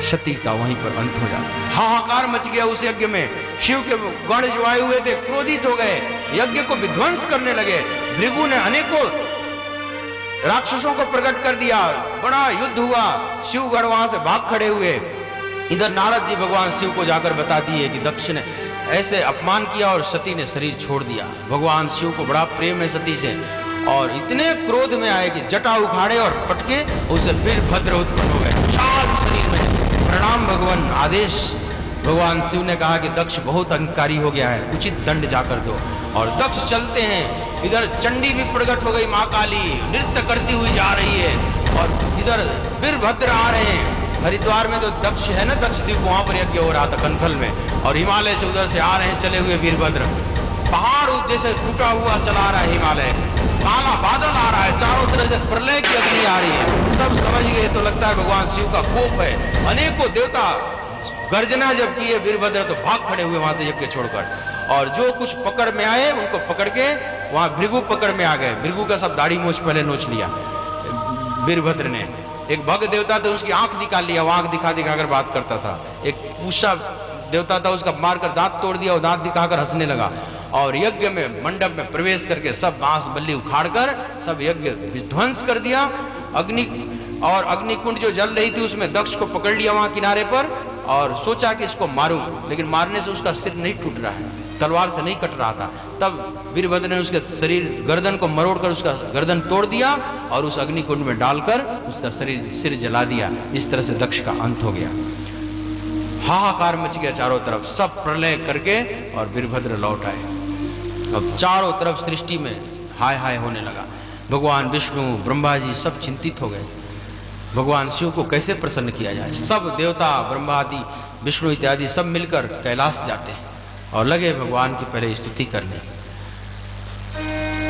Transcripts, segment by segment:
सती का वहीं पर अंत हो जाता है। हाहाकार मच गया उस यज्ञ में। शिव के गण जो आए हुए थे क्रोधित हो गए, यज्ञ को विध्वंस करने लगे। भृगु ने अनेकों राक्षसों को प्रकट कर दिया, बड़ा युद्ध हुआ। शिवगण वहां से भाग खड़े हुए। इधर नारद जी भगवान शिव को जाकर बता दिए कि दक्ष ने ऐसे अपमान किया और सती ने शरीर छोड़ दिया। भगवान शिव को बड़ा प्रेम है सती से, और इतने क्रोध में आए कि जटा उखाड़े और पटके उसे वीरभद्र उत्पन्न हो गए विशाल शरीर में। प्रणाम भगवान, आदेश। भगवान शिव ने कहा कि दक्ष बहुत अहंकारी हो गया है, उचित दंड जाकर दो। और दक्ष चलते हैं। इधर चंडी भी प्रकट हो गई, माँ काली नृत्य करती हुई जा रही है, और इधर वीरभद्र आ रहे हैं। हरिद्वार में तो दक्ष है ना, दक्ष द्वीप, वहां पर यज्ञ हो रहा था कनखल में, और हिमालय से उधर से आ रहे हैं चले हुए वीरभद्र। पहाड़ जैसे टूटा हुआ चला रहा है हिमालय, काला बादल आ रहा है, चारों तरफ से प्रलय की अग्नि आ रही है। सब समझ गए, तो लगता है भगवान शिव का कोप है। अनेकों देवता गर्जना जब किए वीरभद्र तो भाग खड़े हुए वहां से यज्ञ छोड़कर, और जो कुछ पकड़ में आए उनको पकड़ के वहां भृगु पकड़ में आ गए। भृगु का सब दाढ़ी मूछ पहले नोच लिया वीरभद्र ने। एक भग देवता था, उसकी आंख निकाल लिया, वो आंख दिखा दिखाकर बात करता था। एक पूषा देवता था, उसका मारकर दांत तोड़ दिया और दांत दिखाकर हंसने लगा। और यज्ञ में मंडप में प्रवेश करके सब बांस बल्ली उखाड़कर सब यज्ञ विध्वंस कर दिया। अग्निकुंड जो जल रही थी उसमें दक्ष को पकड़ लिया वहां किनारे पर, और सोचा कि इसको मारूं, लेकिन मारने से उसका सिर नहीं टूट रहा है, तलवार से नहीं कट रहा था। तब वीरभद्र ने उसके शरीर गर्दन को मरोड़कर उसका गर्दन तोड़ दिया और उस अग्निकुंड में डालकर उसका सिर जला दिया। इस तरह से दक्ष का अंत हो गया। हाहाकार मच गया चारों तरफ, सब प्रलय करके और वीरभद्र लौट आए। अब चारों तरफ सृष्टि में हाय हाय होने लगा। भगवान विष्णु ब्रह्मा जी सब चिंतित हो गए, भगवान शिव को कैसे प्रसन्न किया जाए। सब देवता ब्रह्मा आदि विष्णु इत्यादि सब मिलकर कैलाश जाते हैं और लगे भगवान की पहले स्तुति करने।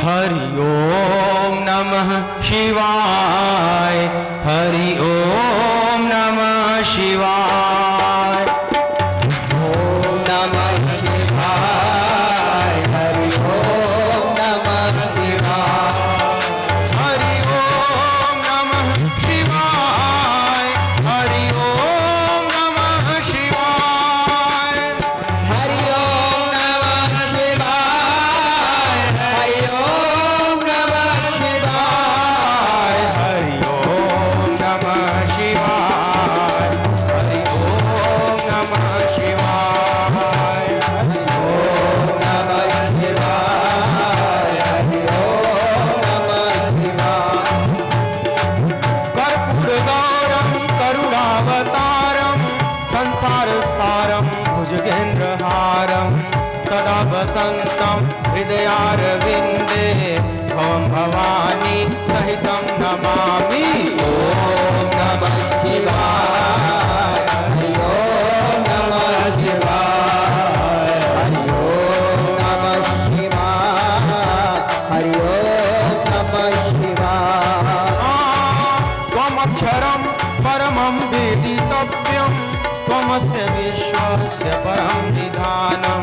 हरि ओम नमः शिवाय, हरि ओम नमः शिवाय, ओम नमः शिवाय, हरि ओम नमः शिवाय, हरि ओम नमः शिवाय, हरि ओम नमः शिवाय, हरि ओम नमः शिवाय, हरि ओम नमः शिवाय, हरि ओम नमः शिवाय, हरि ओम नमः शिवाय, हरि ओम नमः शिवाय, हरि ओम नमः शिवाय। कर्पूरगौरं करुणावतारं संसार सारं भुजगेन्द्रहारं सदा वसन्तं हृदयारविन्दे त्वं भवानी सहितं नमामि। ओम नमः शिवाय, हरि ओम नमः शिवाय, हरि ओम नमः शिवाय, हरि ओम नमः शिवाय। त्वमक्षरं परमं वेदितव्यं, त्वमस्य विश्वस्य परं निधानं,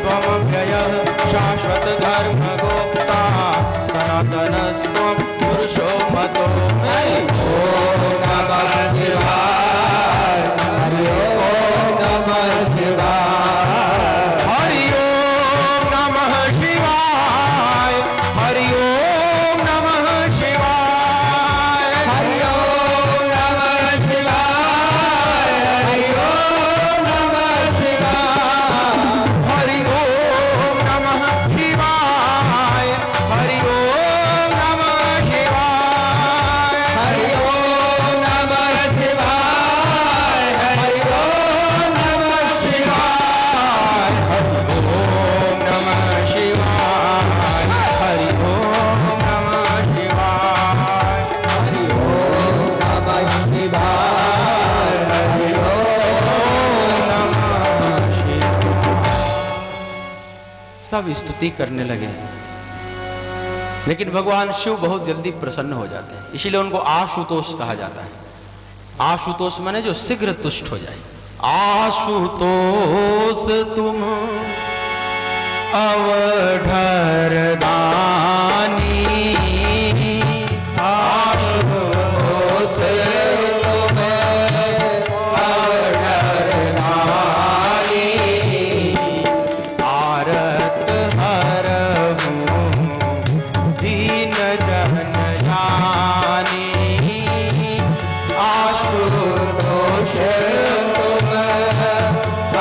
त्वमव्ययः शाश्वत धर्मगोप्ता, सनातनस्त्वं पुरुषो मतो मे। ओम नमः शिवाय, हरि ओम नमः शिवाय, हरि ओम नमः शिवाय, हरि ओम नमः शिवाय, हरि ओम नमः शिवाय, हरि ओम नमः शिवाय, हरि ओम नमः शिवाय, हरि ओम नमः शिवाय, हरि ओम नमः शिवाय, हरि ओम नमः शिवाय, हरि ओम नमः शिवाय, हरि ओम नमः शिवाय, हरि ओम नमः शिवाय, हरि ओम नमः शिवाय। सब स्तुति करने लगे, लेकिन भगवान शिव बहुत जल्दी प्रसन्न हो जाते हैं, इसीलिए उनको आशुतोष कहा जाता है। आशुतोष माने जो शीघ्र तुष्ट हो जाए। आशुतोष तुम अवधर दानी, आशुतोष तुम अवधर आशुतोष तुम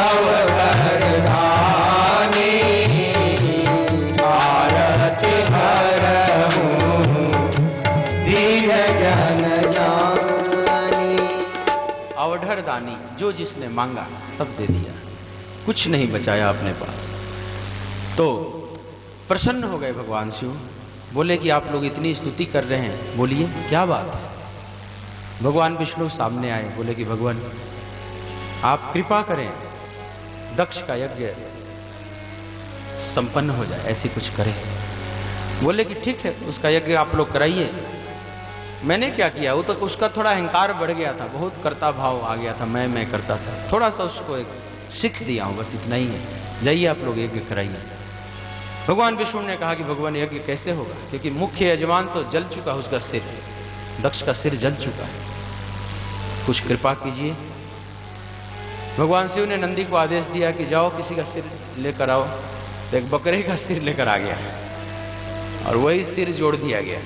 अवतारधानी, आरती हरहूँ दीन जन जानी। अवधर दानी, जो जिसने मांगा सब दे दिया, कुछ नहीं बचाया अपने पास। तो प्रसन्न हो गए भगवान शिव, बोले कि आप लोग इतनी स्तुति कर रहे हैं, बोलिए क्या बात है। भगवान विष्णु सामने आए, बोले कि भगवान आप कृपा करें, दक्ष का यज्ञ संपन्न हो जाए, ऐसी कुछ करें। बोले कि ठीक है, उसका यज्ञ आप लोग कराइए। मैंने क्या किया, वो तो उसका थोड़ा अहंकार बढ़ गया था, बहुत कर्ता भाव आ गया था, मैं करता था, थोड़ा सा उसको एक सीख दिया हूँ, बस इतना ही है, जाइए आप लोग यज्ञ कराइए। भगवान विष्णु ने कहा कि भगवान यज्ञ कैसे होगा, क्योंकि मुख्य यजमान तो जल चुका है, उसका सिर, दक्ष का सिर जल चुका है, कुछ कृपा कीजिए। भगवान शिव ने नंदी को आदेश दिया कि जाओ किसी का सिर लेकर आओ। तो एक बकरे का सिर लेकर आ गया और वही सिर जोड़ दिया गया।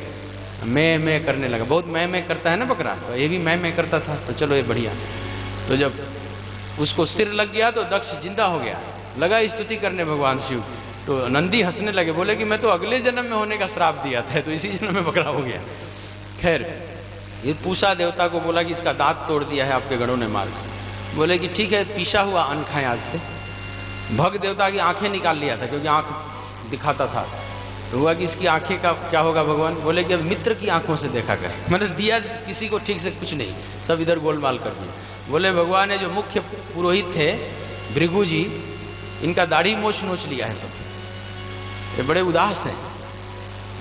मैं करने लगा, बहुत मैं करता है ना बकरा, तो ये भी मैं करता था, तो चलो ये बढ़िया। तो जब उसको सिर लग गया तो दक्ष जिंदा हो गया, लगा स्तुति करने भगवान शिव। तो नंदी हंसने लगे, बोले कि मैं तो अगले जन्म में होने का श्राप दिया था, तो इसी जन्म में बकरा हो गया। खैर ये पूषा देवता को बोला कि इसका दांत तोड़ दिया है आपके गणों ने मार। बोले कि ठीक है, पीसा हुआ अन्न खाएं आज से। भग देवता की आंखें निकाल लिया था, क्योंकि आंख दिखाता था। तो हुआ कि इसकी आंखें का क्या होगा भगवान, बोले कि अब मित्र की आंखों से देखा करें। मैंने दिया किसी को ठीक से कुछ नहीं, सब इधर गोलमाल कर दिया। बोले भगवान ने जो मुख्य पुरोहित थे भृगु जी, इनका दाढ़ी मोछ नोच लिया है सब, ये बड़े उदास हैं।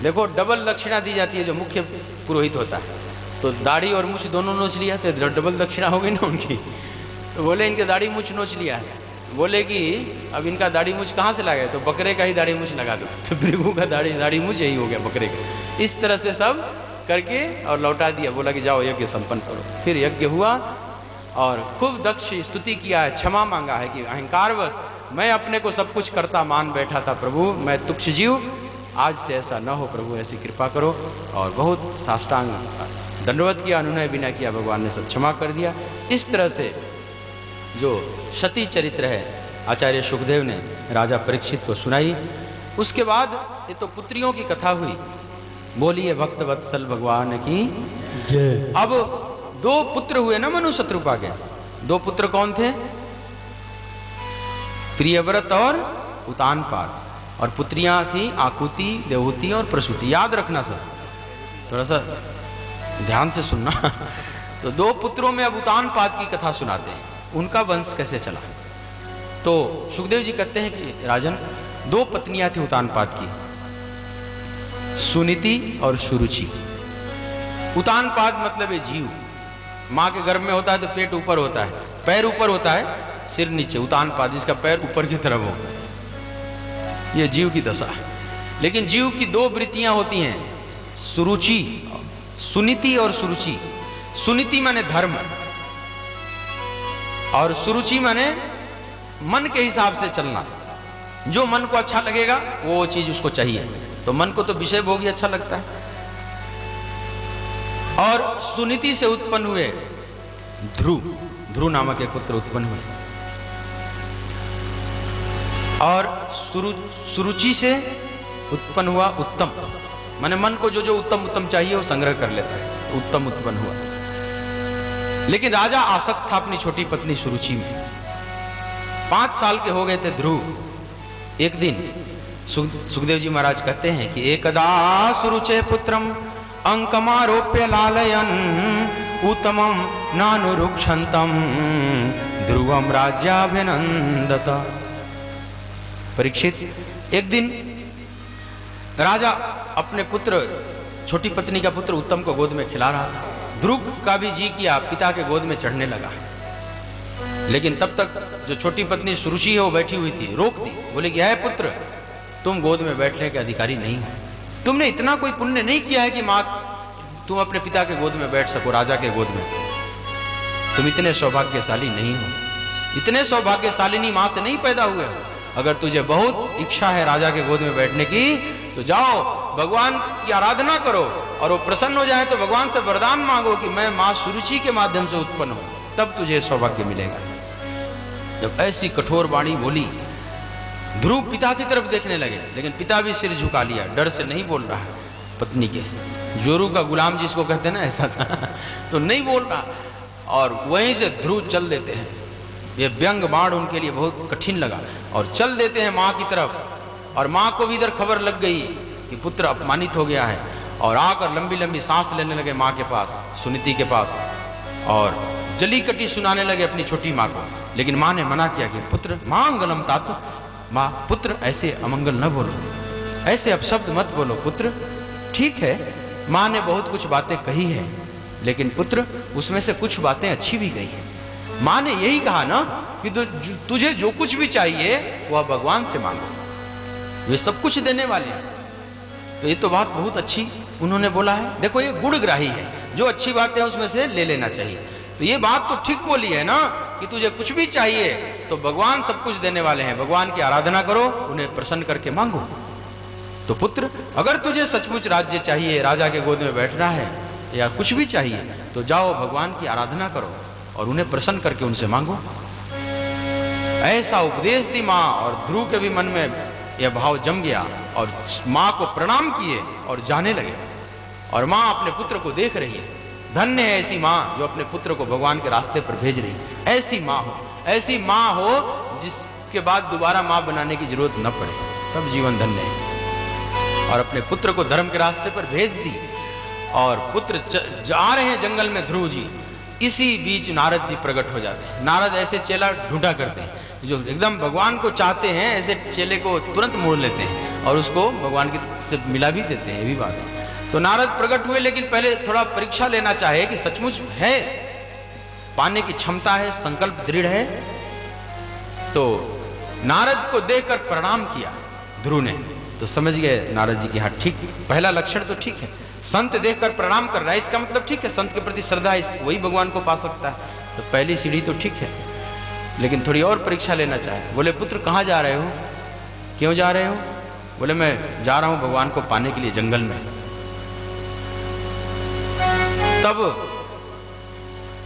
देखो डबल दक्षिणा दी जाती है जो मुख्य पुरोहित होता है, तो दाढ़ी और मूछ दोनों नोच लिया तो डबल दक्षिणा हो गई ना उनकी। तो बोले इनके दाढ़ी मूछ नोच लिया है। बोले कि अब इनका दाढ़ी मूछ कहाँ से लगाए, तो बकरे का ही दाढ़ी मूछ लगा दो। तो भृगु का दाढ़ी मूछ यही हो गया बकरे का। इस तरह से सब करके और लौटा दिया, बोला कि जाओ यज्ञ संपन्न करो। फिर यज्ञ हुआ और खूब दक्ष स्तुति किया है, क्षमा मांगा है कि अहंकारवश मैं अपने को सब कुछ करता मान बैठा था प्रभु, मैं तुच्छ जीव, आज से ऐसा न हो प्रभु, ऐसी कृपा करो। और बहुत साष्टांग दंडवत किया, अनुनय विनय किया, भगवान ने सब क्षमा कर दिया। इस तरह से जो सती चरित्र है आचार्य सुखदेव ने राजा परीक्षित को सुनाई। उसके बाद ये तो पुत्रियों की कथा हुई, बोलिए भक्त वत्सल भगवान की जय। अब दो पुत्र हुए ना मनु शत्रुपा के, दो पुत्र कौन थे, प्रियव्रत और उतानपाद, और पुत्रियां थी आकुति, देवहूति और प्रसूति। याद रखना सब, थोड़ा सा ध्यान से सुनना। तो दो पुत्रों में अब उतानपाद की कथा सुनाते हैं, उनका वंश कैसे चला। तो सुखदेव जी कहते हैं कि राजन, दो पत्नियां थी उतानपाद की, सुनीति और सुरुचि। उतानपाद मतलब ये जीव, माँ के गर्भ में होता है तो पेट ऊपर होता है, पैर ऊपर होता है, सिर नीचे। उतानपाद, इसका पैर ऊपर की तरफ हो, यह जीव की दशा है। लेकिन जीव की दो वृत्तियां होती हैं, सुरुचि, सुनीति और सुरुचि। सुनीति माने धर्म और सुरुचि माने मन के हिसाब से चलना, जो मन को अच्छा लगेगा वो चीज उसको चाहिए। तो मन को तो विषय भोग ही अच्छा लगता है। और सुनीति से उत्पन्न हुए ध्रुव नामक एक पुत्र उत्पन्न हुए, और सुरुचि से उत्पन्न हुआ उत्तम, माने मन को जो जो उत्तम उत्तम चाहिए वो संग्रह कर लेता है, उत्तम उत्पन्न हुआ। लेकिन राजा आसक्त था अपनी छोटी पत्नी सुरुचि में। 5 साल के हो गए थे ध्रुव। एक दिन सुखदेव जी महाराज कहते हैं कि एकदा सुरुचे पुत्रम अंकमारोप्य लालयन उत्तमम नानुरुक्षंतम ध्रुवम राज्याभिनंदत। परीक्षित, एक दिन राजा अपने पुत्र, छोटी पत्नी का पुत्र उत्तम को गोद में खिला रहा था। ध्रुव का भी जी किया, पिता के गोद में चढ़ने लगा। लेकिन तब तक जो छोटी पत्नी सुरुचि है वो बैठी हुई थी, रोक दी। बोले कि है पुत्र, तुम गोद में बैठने के अधिकारी नहीं हो, तुमने इतना कोई पुण्य नहीं किया है कि माँ तुम अपने पिता के गोद में बैठ सको, राजा के गोद में। तुम इतने सौभाग्यशाली नहीं हो, इतने सौभाग्यशालिनी माँ से नहीं पैदा हुए हो। अगर तुझे बहुत इच्छा है राजा के गोद में बैठने की तो जाओ भगवान की आराधना करो और वो प्रसन्न हो जाए तो भगवान से वरदान मांगो कि मैं मां सुरुचि के माध्यम से उत्पन्न हूं, तब तुझे सौभाग्य मिलेगा। जब ऐसी कठोर वाणी बोली, ध्रुव पिता की तरफ देखने लगे, लेकिन पिता भी सिर झुका लिया, डर से नहीं बोल रहा है। पत्नी के जोरू का गुलाम जिसको कहते हैं ना, ऐसा था तो नहीं बोल रहा, और वहीं से ध्रुव चल देते हैं। ये व्यंग बाण उनके लिए बहुत कठिन लगा, और चल देते हैं माँ की तरफ, और माँ को भी इधर खबर लग गई कि पुत्र अपमानित हो गया है, और आकर लंबी लंबी सांस लेने लगे माँ के पास, सुनीति के पास, और जली कटी सुनाने लगे अपनी छोटी माँ को। लेकिन माँ ने मना किया कि पुत्र मांगलम तातु, माँ पुत्र ऐसे अमंगल न बोलो, ऐसे अपशब्द मत बोलो पुत्र। ठीक है, माँ ने बहुत कुछ बातें कही है, लेकिन पुत्र उसमें से कुछ बातें अच्छी भी गई है। माँ ने यही कहा ना कि तुझे जो कुछ भी चाहिए वह भगवान से मांगो, वे सब कुछ देने वाले हैं। तो ये तो बात बहुत अच्छी उन्होंने बोला है। देखो ये गुणग्राही है, जो अच्छी बातें हैं उसमें से ले लेना चाहिए। तो ये बात तो ठीक बोली है ना कि तुझे कुछ भी चाहिए तो भगवान सब कुछ देने वाले हैं, भगवान की आराधना करो, उन्हें प्रसन्न करके मांगो। तो पुत्र अगर तुझे सचमुच राज्य चाहिए, राजा के गोद में बैठना है, या कुछ भी चाहिए, तो जाओ भगवान की आराधना करो और उन्हें प्रसन्न करके उनसे मांगो। ऐसा उपदेश दी माँ, और ध्रुव के भी मन में यह भाव जम गया, और माँ को प्रणाम किए और जाने लगे। और माँ अपने पुत्र को देख रही है। धन्य है ऐसी माँ जो अपने पुत्र को भगवान के रास्ते पर भेज रही है। ऐसी माँ हो, ऐसी माँ हो जिसके बाद दोबारा माँ बनाने की जरूरत न पड़े, तब जीवन धन्य है। और अपने पुत्र को धर्म के रास्ते पर भेज दी, और पुत्र जा रहे हैं जंगल में ध्रुव जी। इसी बीच नारद जी प्रकट हो जाते हैं। नारद ऐसे चेला ढूंढा करते हैं जो एकदम भगवान को चाहते हैं, ऐसे चेले को तुरंत मोड़ लेते हैं और उसको भगवान की से मिला भी देते हैं, ये भी बात है। तो नारद प्रकट हुए, लेकिन पहले थोड़ा परीक्षा लेना चाहे कि सचमुच है, पाने की क्षमता है, संकल्प दृढ़ है। तो नारद को देखकर प्रणाम किया ध्रुव ने, तो समझ गए नारद जी की हाँ ठीक, पहला लक्षण तो ठीक है, संत देखकर प्रणाम कर रहा है, इसका मतलब ठीक है, संत के प्रति श्रद्धा है, वही भगवान को पा सकता है। तो पहली सीढ़ी तो ठीक है, लेकिन थोड़ी और परीक्षा लेना चाहे। बोले पुत्र कहाँ जा रहे हो, क्यों जा रहे हो? बोले मैं जा रहा हूं भगवान को पाने के लिए जंगल में। तब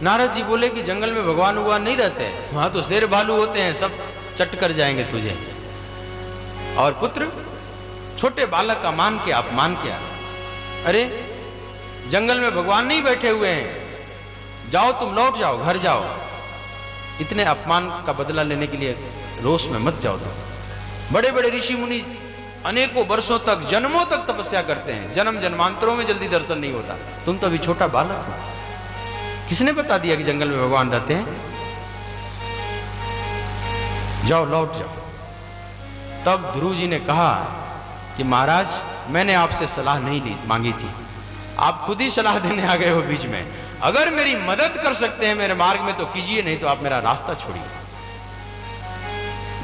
नारद जी बोले कि जंगल में भगवान हुआ नहीं रहते, वहां तो शेर भालू होते हैं, सब चट कर जाएंगे तुझे। और पुत्र छोटे बालक का मान के अपमान किया। अरे जंगल में भगवान नहीं बैठे हुए हैं, जाओ तुम लौट जाओ, घर जाओ। इतने अपमान का बदला लेने के लिए रोष में मत जाओ। तुम बड़े बड़े ऋषि मुनि अनेकों वर्षों तक, जन्मों तक तपस्या करते हैं, जन्म जन्मांतरों में जल्दी दर्शन नहीं होता, तुम तो अभी छोटा बालक हो। किसने बता दिया कि जंगल में भगवान रहते हैं? जाओ लौट जाओ। तब ध्रुव जी ने कहा कि महाराज मैंने आपसे सलाह नहीं ली, मांगी थी, आप खुद ही सलाह देने आ गए हो बीच में। अगर मेरी मदद कर सकते हैं मेरे मार्ग में तो कीजिए, नहीं तो आप मेरा रास्ता छोड़िए।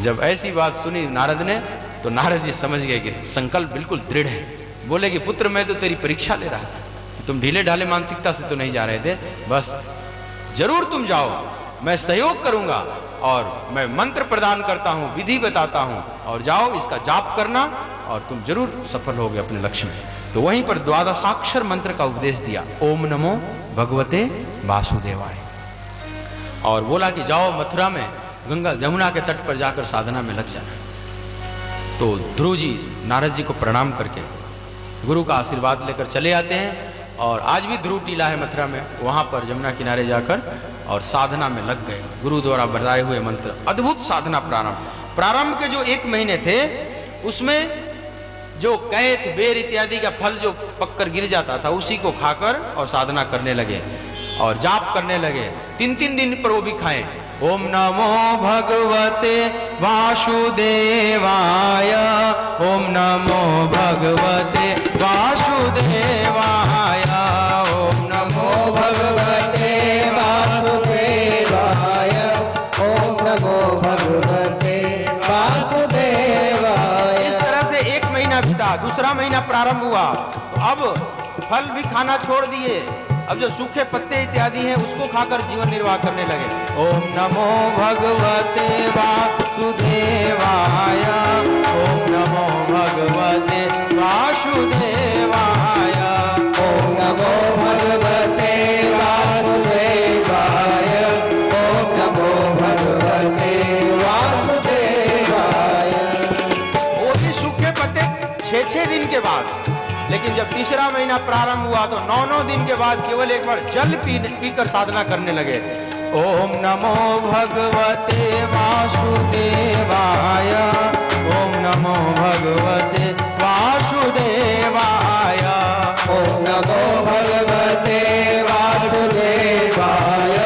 जब ऐसी बात सुनी नारद ने, तो नारद जी समझ गए कि संकल्प बिल्कुल दृढ़ है। बोले कि पुत्र मैं तो तेरी परीक्षा ले रहा था, तुम ढीले ढाले मानसिकता से तो नहीं जा रहे थे, बस जरूर तुम जाओ, मैं सहयोग करूंगा, और मैं मंत्र प्रदान करता हूं, विधि बताता हूं, और जाओ इसका जाप करना और तुम जरूर सफल होगे अपने लक्ष्य में। तो वहीं पर द्वादशाक्षर मंत्र का उपदेश दिया, ओम नमो भगवते वासुदेवाय, और बोला कि जाओ मथुरा में गंगा जमुना के तट पर जाकर साधना में लग जाना। तो ध्रुव जी नारद जी को प्रणाम करके गुरु का आशीर्वाद लेकर चले आते हैं, और आज भी ध्रुव टीला है मथुरा में, वहां पर जमुना किनारे जाकर और साधना में लग गए। गुरु द्वारा बताए हुए मंत्र, अद्भुत साधना प्रारंभ के जो 1 महीने थे उसमें जो कैथ बेर इत्यादि का फल जो पककर गिर जाता था उसी को खाकर और साधना करने लगे और जाप करने लगे। 3-3 दिन पर वो भी खाएं। ओम नमो भगवते वासुदेवाय, ओम नमो भगवते वासुदेवाय, ओम नमो भगवते वासुदेवाय, ओम नमो भगवते वासुदेवाय। इस तरह से 1 महीना बीता, दूसरा महीना प्रारंभ हुआ, तो अब फल भी खाना छोड़ दिए, अब जो सूखे पत्ते इत्यादि हैं उसको खाकर जीवन निर्वाह करने लगे। ओम नमो भगवते वासुदेवाय, ओम नमो भगवते वासुदेवाय, ओम नमो भगवते वासुदेवाय। ओम नमो भगवते वासुदेवाय। वो भी सूखे पत्ते 6-6 दिन के बाद, लेकिन जब तीसरा महीना प्रारंभ हुआ तो 9-9 दिन के बाद केवल एक बार जल पीकर साधना करने लगे। ओम नमो भगवते वासुदेवाय। ओम नमो भगवते वासुदेवाय। ओम नमो भगवते वासुदेवाय।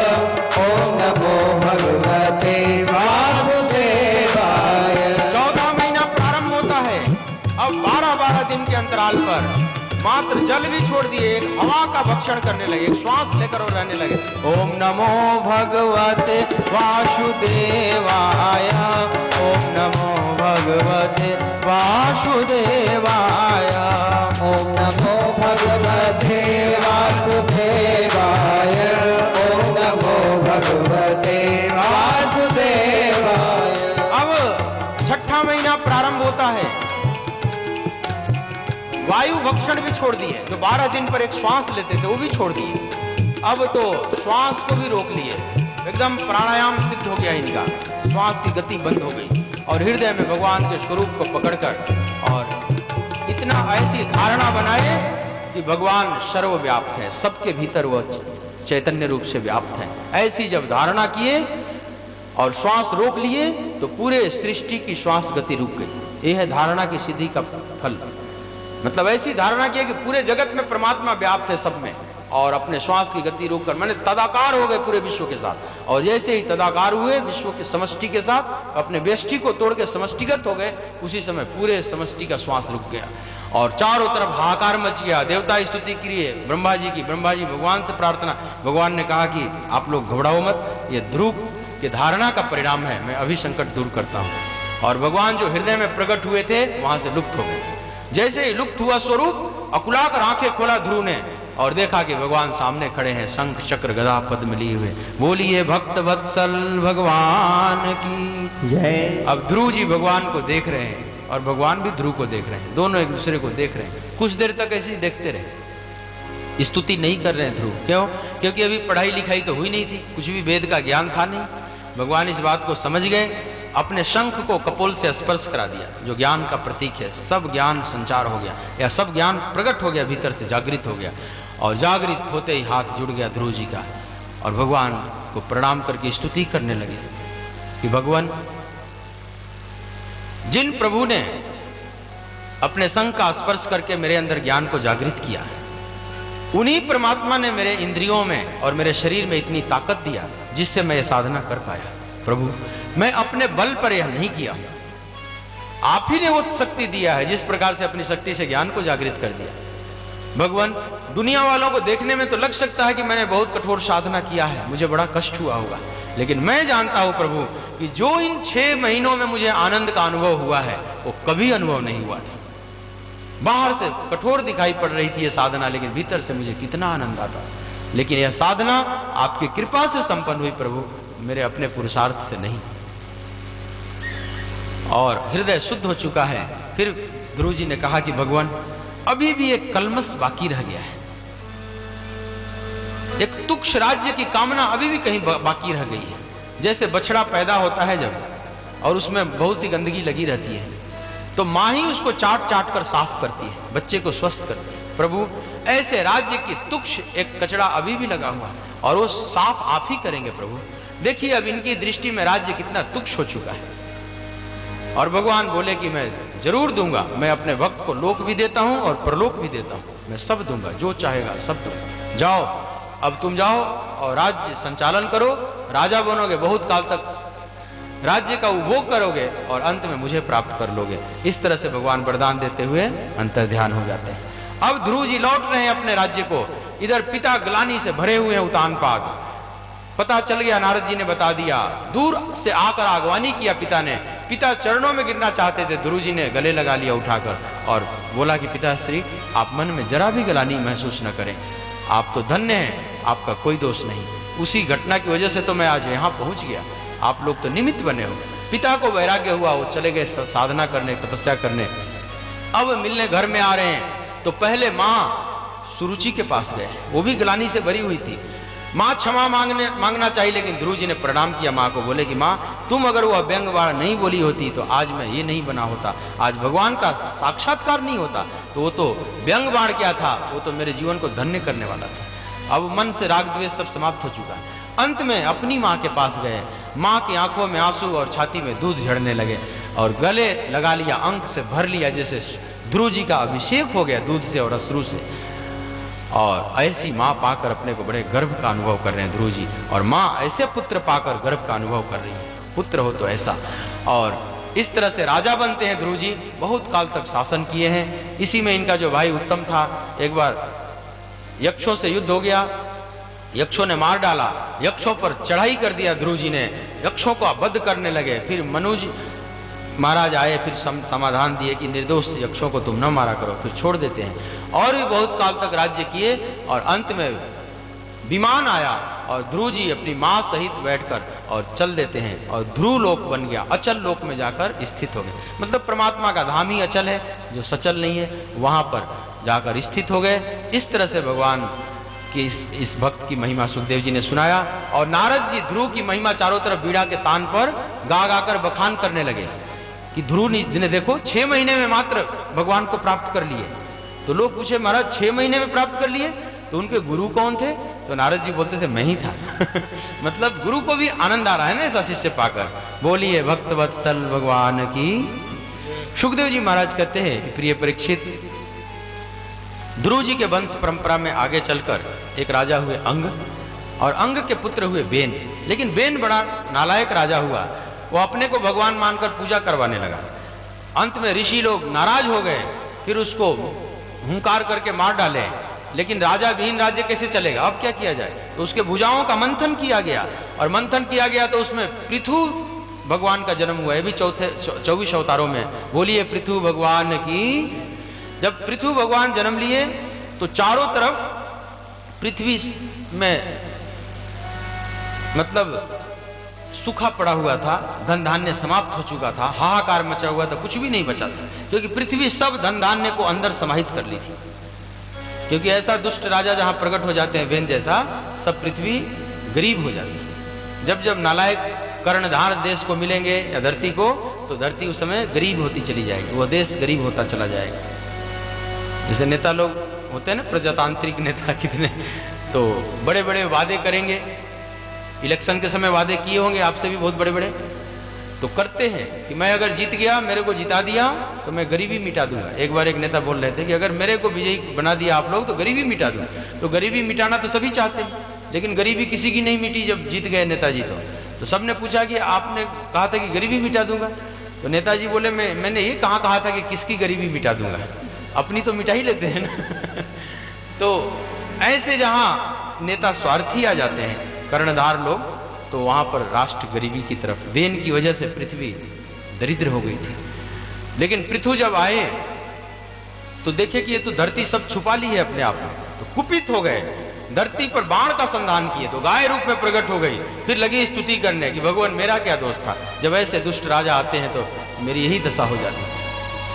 ओम नमो भगवते वासुदेवाय। 14 महीना प्रारंभ होता है। अब 12-12 दिन के अंतराल पर मात्र जल भी छोड़ दिए, एक हवा का भक्षण करने लगे, एक श्वास लेकर और रहने लगे। ओम नमो भगवते वासुदेवाय। ओम नमो भगवते वासुदेवाय। ओम नमो भगवते वासुदेवाय। ओम नमो भगवते वासुदेवाय। अब 6ठा महीना प्रारंभ होता है। वायु भक्षण भी छोड़ दिए, जो 12 दिन पर एक श्वास लेते थे वो भी छोड़ दिए। अब तो श्वास को भी रोक लिए, एकदम प्राणायाम सिद्ध हो गया इनका, श्वास की गति बंद हो गई और हृदय में भगवान के स्वरूप को पकड़कर और इतना ऐसी धारणा बनाए कि भगवान सर्वव्याप्त है, सबके भीतर वह चैतन्य रूप से व्याप्त है। ऐसी जब धारणा किए और श्वास रोक लिए तो पूरे सृष्टि की श्वास गति रुक गई। यह है धारणा की सिद्धि का फल। मतलब ऐसी धारणा की कि पूरे जगत में परमात्मा व्याप्त है सब में, और अपने श्वास की गति रोककर मैंने तदाकार हो गए पूरे विश्व के साथ। और जैसे ही तदाकार हुए विश्व के समष्टि के साथ, अपने व्यष्टि को तोड़ के समष्टिगत हो गए, उसी समय पूरे समष्टि का श्वास रुक गया और चारों तरफ हाहाकार मच गया। देवता स्तुति किए ब्रह्मा जी की, ब्रह्मा जी भगवान से प्रार्थना। भगवान ने कहा कि आप लोग घबराओ मत, ये ध्रुव के धारणा का परिणाम है, मैं अभी संकट दूर करता हूँ। और भगवान जो हृदय में प्रकट हुए थे वहां से लुप्त हो गए। जैसे ही लुप्त हुआ स्वरूप, अकुलाकर आंखें खोला ध्रुव ने और देखा कि भगवान सामने खड़े हैं, शंख चक्र गदा पद्म लिए हुए। बोलिए भक्त वत्सल भगवान की जय। अब ध्रुव जी भगवान को देख रहे हैं और भगवान भी ध्रुव को देख रहे हैं, दोनों एक दूसरे को देख रहे हैं। कुछ देर तक ऐसे ही देखते रहे, स्तुति नहीं कर रहे हैं ध्रुव। क्यों? क्योंकि अभी पढ़ाई लिखाई तो हुई नहीं थी, कुछ भी वेद का ज्ञान था नहीं। भगवान इस बात को समझ गए, अपने शंख को कपोल से स्पर्श करा दिया, जो ज्ञान का प्रतीक है। सब ज्ञान संचार हो गया, या सब ज्ञान प्रकट हो गया, भीतर से जागृत हो गया। और जागृत होते ही हाथ जुड़ गया ध्रुव जी का और भगवान को प्रणाम करके स्तुति करने लगे कि भगवान, जिन प्रभु ने अपने शंख का स्पर्श करके मेरे अंदर ज्ञान को जागृत किया है, उन्हीं परमात्मा ने मेरे इंद्रियों में और मेरे शरीर में इतनी ताकत दिया जिससे मैं ये साधना कर पाया। प्रभु, मैं अपने बल पर यह नहीं किया, आप ही ने वो शक्ति दिया है जिस प्रकार से अपनी शक्ति से ज्ञान को जागृत कर दिया। भगवान, दुनिया वालों को देखने में तो लग सकता है कि मैंने बहुत कठोर साधना किया है, मुझे बड़ा कष्ट हुआ होगा, लेकिन मैं जानता हूं प्रभु कि जो इन 6 महीनों में मुझे आनंद का अनुभव हुआ है वो कभी अनुभव नहीं हुआ था। बाहर से कठोर दिखाई पड़ रही थी ये साधना, लेकिन भीतर से मुझे कितना आनंद आता। लेकिन यह साधना आपकी कृपा से संपन्न हुई प्रभु, मेरे अपने पुरुषार्थ से नहीं। और हृदय शुद्ध हो चुका है। फिर ध्रुव जी ने कहा कि भगवान, अभी भी एक कलमश बाकी रह गया है, एक तुक्ष राज्य की कामना अभी भी कहीं बाकी रह गई है। जैसे बछड़ा पैदा होता है जब, और उसमें बहुत सी गंदगी लगी रहती है, तो मां ही उसको चाट चाट कर साफ करती है, बच्चे को स्वस्थ करती है। प्रभु, ऐसे राज्य की तुक्ष एक कचड़ा अभी भी लगा हुआ है और वो साफ आप ही करेंगे प्रभु। देखिए अब इनकी दृष्टि में राज्य कितना तुक्ष हो चुका है। और भगवान बोले कि मैं जरूर दूंगा, मैं अपने भक्त को लोक भी देता हूं और परलोक भी देता हूं, मैं सब दूंगा, जो चाहेगा सब दूंगा। जाओ, अब तुम जाओ और राज्य संचालन करो, राजा बनोगे, बहुत काल तक राज्य का उपभोग करोगे और अंत में मुझे प्राप्त कर लोगे। इस तरह से भगवान वरदान देते हुए अंतर्ध्यान हो जाते हैं। अब ध्रुव जी लौट रहे हैं अपने राज्य को, इधर पिता ग्लानि से भरे हुए हैं उतानपाद। पता चल गया, नारद जी ने बता दिया, दूर से आकर आगवानी किया पिता ने। पिता चरणों में गिरना चाहते थे, ध्रुव जी ने गले लगा लिया उठाकर और बोला कि पिताश्री, आप मन में जरा भी ग्लानि महसूस न करें, आप तो धन्य हैं, आपका कोई दोष नहीं। उसी घटना की वजह से तो मैं आज यहाँ पहुंच गया, आप लोग तो निमित्त बने हो। पिता को वैराग्य हुआ, वो चले गए साधना करने, तपस्या करने। अब मिलने घर में आ रहे हैं तो पहले माँ सुरुचि के पास गए, वो भी ग्लानि से भरी हुई थी। माँ क्षमा मांगना चाहिए, लेकिन ध्रुव जी ने प्रणाम किया माँ को, बोले कि माँ तुम अगर वो अभ्यंग बाण नहीं बोली होती तो आज मैं ये नहीं बना होता, आज भगवान का साक्षात्कार नहीं होता, तो वो तो व्यंग बाण क्या था, वो तो मेरे जीवन को धन्य करने वाला था। अब मन से राग द्वेष सब समाप्त हो चुका है। अंत में अपनी माँ के पास गए, माँ की आंखों में आंसू और छाती में दूध झड़ने लगे और गले लगा लिया, अंक से भर लिया, जैसे ध्रुव जी का अभिषेक हो गया दूध से और अश्रु से। और ऐसी माँ पाकर अपने को बड़े गर्व का अनुभव कर रहे हैं ध्रुव जी, और माँ ऐसे पुत्र पाकर गर्व का अनुभव कर रही है, पुत्र हो तो ऐसा। और इस तरह से राजा बनते हैं ध्रुव जी, बहुत काल तक शासन किए हैं। इसी में इनका जो भाई उत्तम था, एक बार यक्षों से युद्ध हो गया, यक्षों ने मार डाला, यक्षों पर चढ़ाई कर दिया ध्रुव जी ने, यक्षों को वध करने लगे। फिर मनुज महाराज आए, फिर समाधान दिए कि निर्दोष यक्षों को तुम न मारा करो, फिर छोड़ देते हैं। और भी बहुत काल तक राज्य किए, और अंत में विमान आया और ध्रुव जी अपनी माँ सहित बैठकर और चल देते हैं, और ध्रुव लोक बन गया, अचल लोक में जाकर स्थित हो गए। मतलब परमात्मा का धाम ही अचल है, जो सचल नहीं है, वहां पर जाकर स्थित हो गए। इस तरह से भगवान कि इस भक्त की महिमा सुखदेव जी ने सुनाया, और नारद जी ध्रुव की महिमा चारों तरफ बीड़ा के तान पर गा गाकर बखान करने लगे कि ध्रुव ने देखो 6 महीने में मात्र भगवान को प्राप्त कर लिए। तो लोग पूछे महाराज 6 महीने में प्राप्त कर लिए, तो उनके गुरु कौन थे? तो नारद जी बोलते थे मैं ही था। मतलब गुरु को भी आनंद आ रहा है ना ऐसा शिष्य पाकर। बोलिए भक्त वत्सल भगवान की। सुखदेव जी महाराज कहते हैं कि प्रिय परीक्षित, ध्रुव जी के वंश परंपरा में आगे चलकर एक राजा हुए अंग, और अंग के पुत्र हुए बेन। लेकिन बेन बड़ा नालायक राजा हुआ, वो अपने को भगवान मानकर पूजा करवाने लगा। अंत में ऋषि लोग नाराज हो गए, फिर उसको हुंकार करके मार डाले। लेकिन राजा विहीन राज्य कैसे चलेगा, अब क्या किया जाए? तो उसके भुजाओं का मंथन किया गया, और मंथन किया गया तो उसमें पृथु भगवान का जन्म हुआ। ये भी 24 अवतारों में। बोलिए पृथु भगवान की। जब पृथु भगवान जन्म लिए तो चारों तरफ पृथ्वी में मतलब सूखा पड़ा हुआ था, धन धान्य समाप्त हो चुका था, हाहाकार मचा हुआ था, कुछ भी नहीं बचा था, क्योंकि पृथ्वी सब धन धान्य को अंदर समाहित कर ली थी। क्योंकि ऐसा दुष्ट राजा जहां प्रकट हो जाते हैं बेन जैसा, सब पृथ्वी गरीब हो जाती है। जब जब नालायक कर्णधार देश को मिलेंगे या धरती को, तो धरती उस समय गरीब होती चली जाएगी, वह देश गरीब होता चला जाएगा। जैसे नेता लोग होते हैं ना, प्रजातांत्रिक नेता कितने, तो बड़े बड़े वादे करेंगे, इलेक्शन के समय वादे किए होंगे आपसे भी बहुत बड़े बड़े, तो करते हैं कि मैं अगर जीत गया, मेरे को जिता दिया तो मैं गरीबी मिटा दूंगा। एक बार एक नेता बोल रहे थे कि अगर मेरे को विजयी बना दिया आप लोग तो गरीबी मिटा दूंगा। तो गरीबी मिटाना तो सभी चाहते हैं, लेकिन गरीबी किसी की नहीं मिटी जब जीत गए नेताजी। तो सबने पूछा कि आपने कहा था कि गरीबी मिटा दूंगा, तो नेताजी बोले मैंने ये कहा था कि किसकी गरीबी मिटा दूंगा, अपनी तो मिटा ही लेते हैं ना। तो ऐसे जहां नेता स्वार्थी आ जाते हैं, कर्णधार लोग, तो वहां पर राष्ट्र गरीबी की तरफ। बेन की वजह से पृथ्वी दरिद्र हो गई थी। लेकिन पृथु जब आए तो देखे कि ये तो धरती सब छुपा ली है अपने आप में, तो कुपित हो गए, धरती पर बाण का संधान किए, तो गाय रूप में प्रकट हो गई। फिर लगी स्तुति करने कि भगवान मेरा क्या दोष था, जब ऐसे दुष्ट राजा आते हैं तो मेरी यही दशा हो जाती है,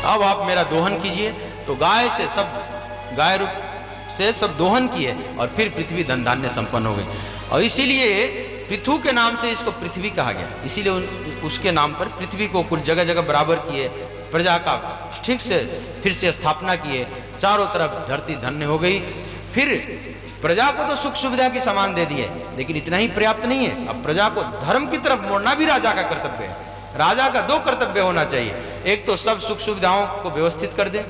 अब आप मेरा दोहन कीजिए। तो गाय से सब, गाय रूप से सब दोहन किए, और फिर पृथ्वी धन धान्य संपन्न हो गई। और इसीलिए पृथु के नाम से इसको पृथ्वी कहा गया, इसीलिए उसके नाम पर पृथ्वी को कुल जगह जगह बराबर किए, प्रजा का ठीक से फिर से स्थापना किए, चारों तरफ धरती धन्य हो गई। फिर प्रजा को तो सुख सुविधा की सामान दे दिए, लेकिन इतना ही पर्याप्त नहीं है, अब प्रजा को धर्म की तरफ मोड़ना भी राजा का कर्तव्य है। राजा का 2 कर्तव्य होना चाहिए, एक तो सब सुख सुविधाओं को व्यवस्थित कर दे,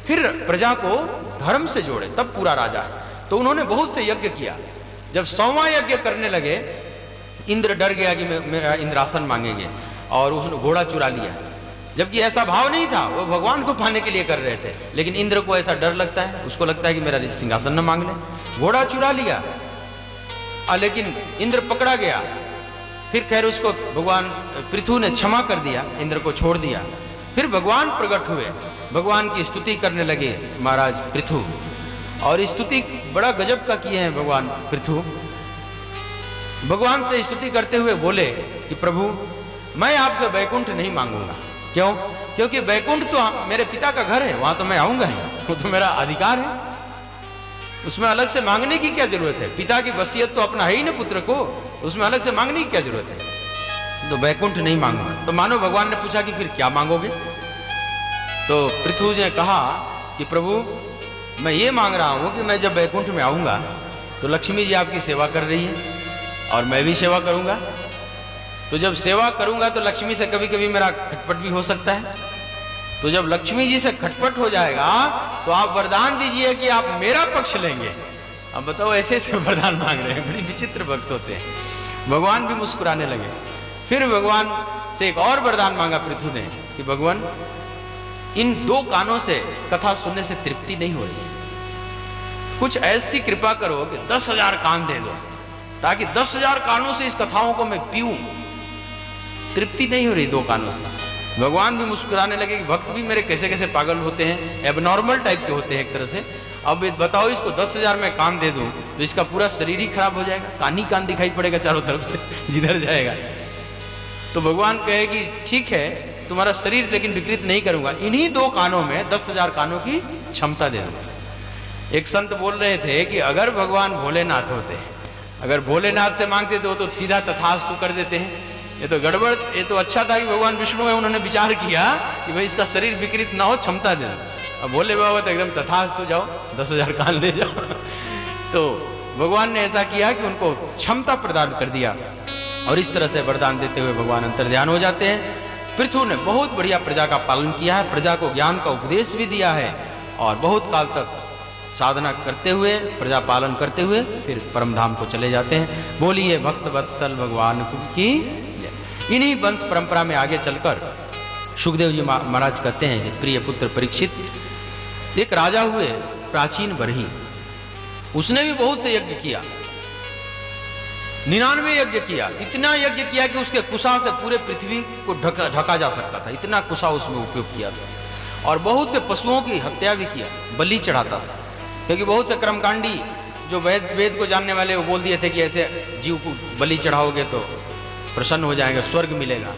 फिर प्रजा को धर्म से जोड़े, तब पूरा राजा है। तो उन्होंने बहुत से यज्ञ किया। जब 100वां यज्ञ करने लगे, इंद्र डर गया कि मेरा इंद्रासन मांगेंगे, और उसने घोड़ा चुरा लिया, जबकि ऐसा भाव नहीं था, वो भगवान को पाने के लिए कर रहे थे। लेकिन इंद्र को ऐसा डर लगता है, उसको लगता है कि मेरा सिंहासन न मांग ले, घोड़ा चुरा लिया। लेकिन इंद्र पकड़ा गया, फिर खैर उसको भगवान पृथु ने क्षमा कर दिया, इंद्र को छोड़ दिया। फिर भगवान प्रकट हुए, भगवान की स्तुति करने लगे महाराज पृथु, और स्तुति बड़ा गजब का किए हैं भगवान पृथु। भगवान से स्तुति करते हुए बोले कि प्रभु मैं आपसे वैकुंठ नहीं मांगूंगा। क्यों? क्योंकि वैकुंठ तो मेरे पिता का घर है, वहां तो मैं आऊंगा ही, वो तो मेरा अधिकार है। उसमें अलग से मांगने की क्या जरूरत है? पिता की वसीयत तो अपना है ही ना पुत्र को, उसमें अलग से मांगने की क्या जरूरत है? तो वैकुंठ नहीं मांगूंगा। तो मानो भगवान ने पूछा कि फिर क्या मांगोगे? तो पृथु ने कहा कि प्रभु मैं ये मांग रहा हूं कि मैं जब वैकुंठ में आऊंगा तो लक्ष्मी जी आपकी सेवा कर रही है और मैं भी सेवा करूंगा। तो जब सेवा करूंगा तो लक्ष्मी से कभी कभी मेरा खटपट भी हो सकता है। तो जब लक्ष्मी जी से खटपट हो जाएगा तो आप वरदान दीजिए कि आप मेरा पक्ष लेंगे। अब बताओ, ऐसे ऐसे वरदान मांग रहे हैं, बड़ी विचित्र भक्त होते हैं। भगवान भी मुस्कुराने लगे। फिर भगवान से एक और वरदान मांगा पृथु ने कि भगवान इन 2 कानों से कथा सुनने से तृप्ति नहीं हो रही, कुछ ऐसी कृपा करो कि 10,000 कान दे दो, ताकि 10,000 कानों से इस कथाओं को मैं पीऊं। तृप्ति नहीं हो रही 2 कानों से। भगवान भी मुस्कुराने लगे कि भक्त भी मेरे कैसे कैसे पागल होते हैं, एबनॉर्मल टाइप के होते हैं एक तरह से। अब बताओ, इसको 10,000 में कान दे दूं तो इसका पूरा शरीर ही खराब हो जाएगा, कान ही कान दिखाई पड़ेगा चारों तरफ से, जिधर जाएगा। तो भगवान कहे कि ठीक है, तुम्हारा शरीर लेकिन विकृत नहीं करूंगा, इन्हीं 2 कानों में 10,000 कानों की क्षमता दे दूंगा। एक संत बोल रहे थे कि अगर भगवान भोलेनाथ होते, अगर भोलेनाथ से मांगते तो सीधा तथास्तु कर देते हैं। ये तो गड़बड़, ये तो अच्छा था कि भगवान विष्णु है, उन्होंने विचार किया कि भाई इसका शरीर विकृत ना हो, क्षमता दे दो। अब भोले बाबा तो एकदम तथास्तु, जाओ 10,000 कान ले जाओ। तो भगवान ने ऐसा किया कि उनको क्षमता प्रदान कर दिया और इस तरह से वरदान देते हुए भगवान अंतर्ध्यान हो जाते हैं। पृथु ने बहुत बढ़िया प्रजा का पालन किया है, प्रजा को ज्ञान का उपदेश भी दिया है और बहुत काल तक साधना करते हुए, प्रजा पालन करते हुए फिर परमधाम को चले जाते हैं। बोलिए भक्त वत्सल भगवान की जय। इन्हीं वंश परंपरा में आगे चलकर सुखदेव जी महाराज कहते हैं कि प्रिय पुत्र परीक्षित एक राजा हुए प्राचीन बरही, उसने भी बहुत से यज्ञ किया, 99 यज्ञ किया। इतना यज्ञ किया कि उसके कुशा से पूरे पृथ्वी को ढका जा सकता था, इतना कुशा उसमें उपयोग किया था। और बहुत से पशुओं की हत्या भी किया, बलि चढ़ाता था, क्योंकि बहुत से कर्मकांडी जो वेद को जानने वाले वो बोल दिए थे कि ऐसे जीव को बलि चढ़ाओगे तो प्रसन्न हो जाएंगे, स्वर्ग मिलेगा।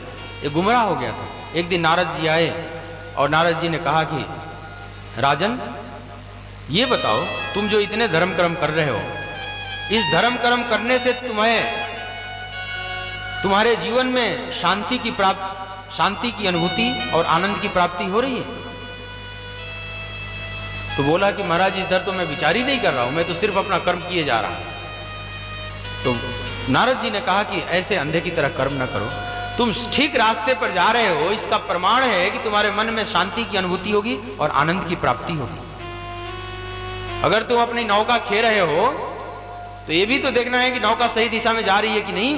ये गुमराह हो गया था। एक दिन नारद जी आए और नारद जी ने कहा कि राजन ये बताओ, तुम जो इतने धर्म कर्म कर रहे हो, इस धर्म कर्म करने से तुम्हारे जीवन में शांति की अनुभूति और आनंद की प्राप्ति हो रही है? तो बोला कि महाराज इस धर तो मैं विचार ही नहीं कर रहा हूं, मैं तो सिर्फ अपना कर्म किए जा रहा हूं। तो नारद जी ने कहा कि ऐसे अंधे की तरह कर्म न करो, तुम ठीक रास्ते पर जा रहे हो, इसका प्रमाण है कि तुम्हारे मन में शांति की अनुभूति होगी और आनंद की प्राप्ति होगी। अगर तुम अपनी नौका खे रहे हो तो ये भी तो देखना है कि नौका सही दिशा में जा रही है कि नहीं।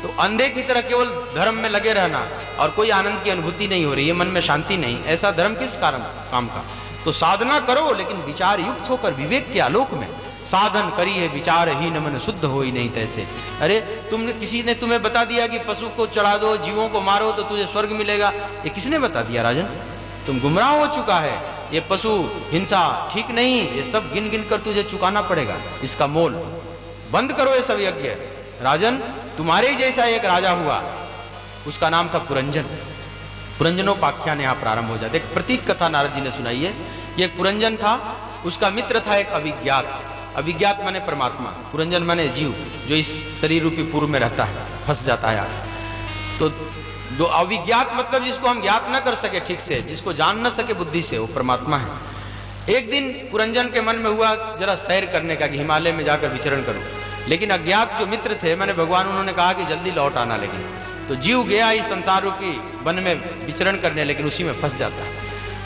तो अंधे की तरह केवल धर्म में लगे रहना और कोई आनंद की अनुभूति नहीं हो रही है, मन में शांति नहीं, ऐसा धर्म किस काम का? तो साधना करो, लेकिन विचार युक्त होकर विवेक के आलोक में। साधन करी है विचार ही न मन शुद्ध हो ही नहीं तैसे। अरे किसी ने तुम्हें बता दिया कि पशु को चढ़ा दो, जीवों को मारो तो तुझे स्वर्ग मिलेगा, ये किसने बता दिया राजन? तुम गुमराह हो चुका है। ये पशु हिंसा ठीक नहीं, ये सब गिन गिन कर तुझे चुकाना पड़ेगा इसका मोल। बंद करो ये सब यज्ञ। राजन तुम्हारे जैसा एक राजा हुआ, उसका नाम था पुरंजन। पुरंजनोपाख्यान यहाँ प्रारंभ हो जाते। एक प्रतीक कथा नारद जी ने सुनाई है कि एक पुरंजन था, उसका मित्र था एक अविज्ञात। अविज्ञात माने परमात्मा, पुरंजन माने जीव जो इस शरीर रूपी पूर्व में रहता है, फंस जाता है। तो दो अविज्ञात मतलब जिसको हम ज्ञात न कर सके ठीक से, जिसको जान न सके बुद्धि से, वो परमात्मा है। एक दिन पुरंजन के मन में हुआ जरा सैर करने का कि हिमालय में जाकर विचरण करूं, लेकिन अज्ञात जो मित्र थे मैंने भगवान, उन्होंने कहा कि जल्दी लौट आना। लेकिन तो जीव गया इस संसार रूपी वन में विचरण करने, लेकिन उसी में फंस जाता है,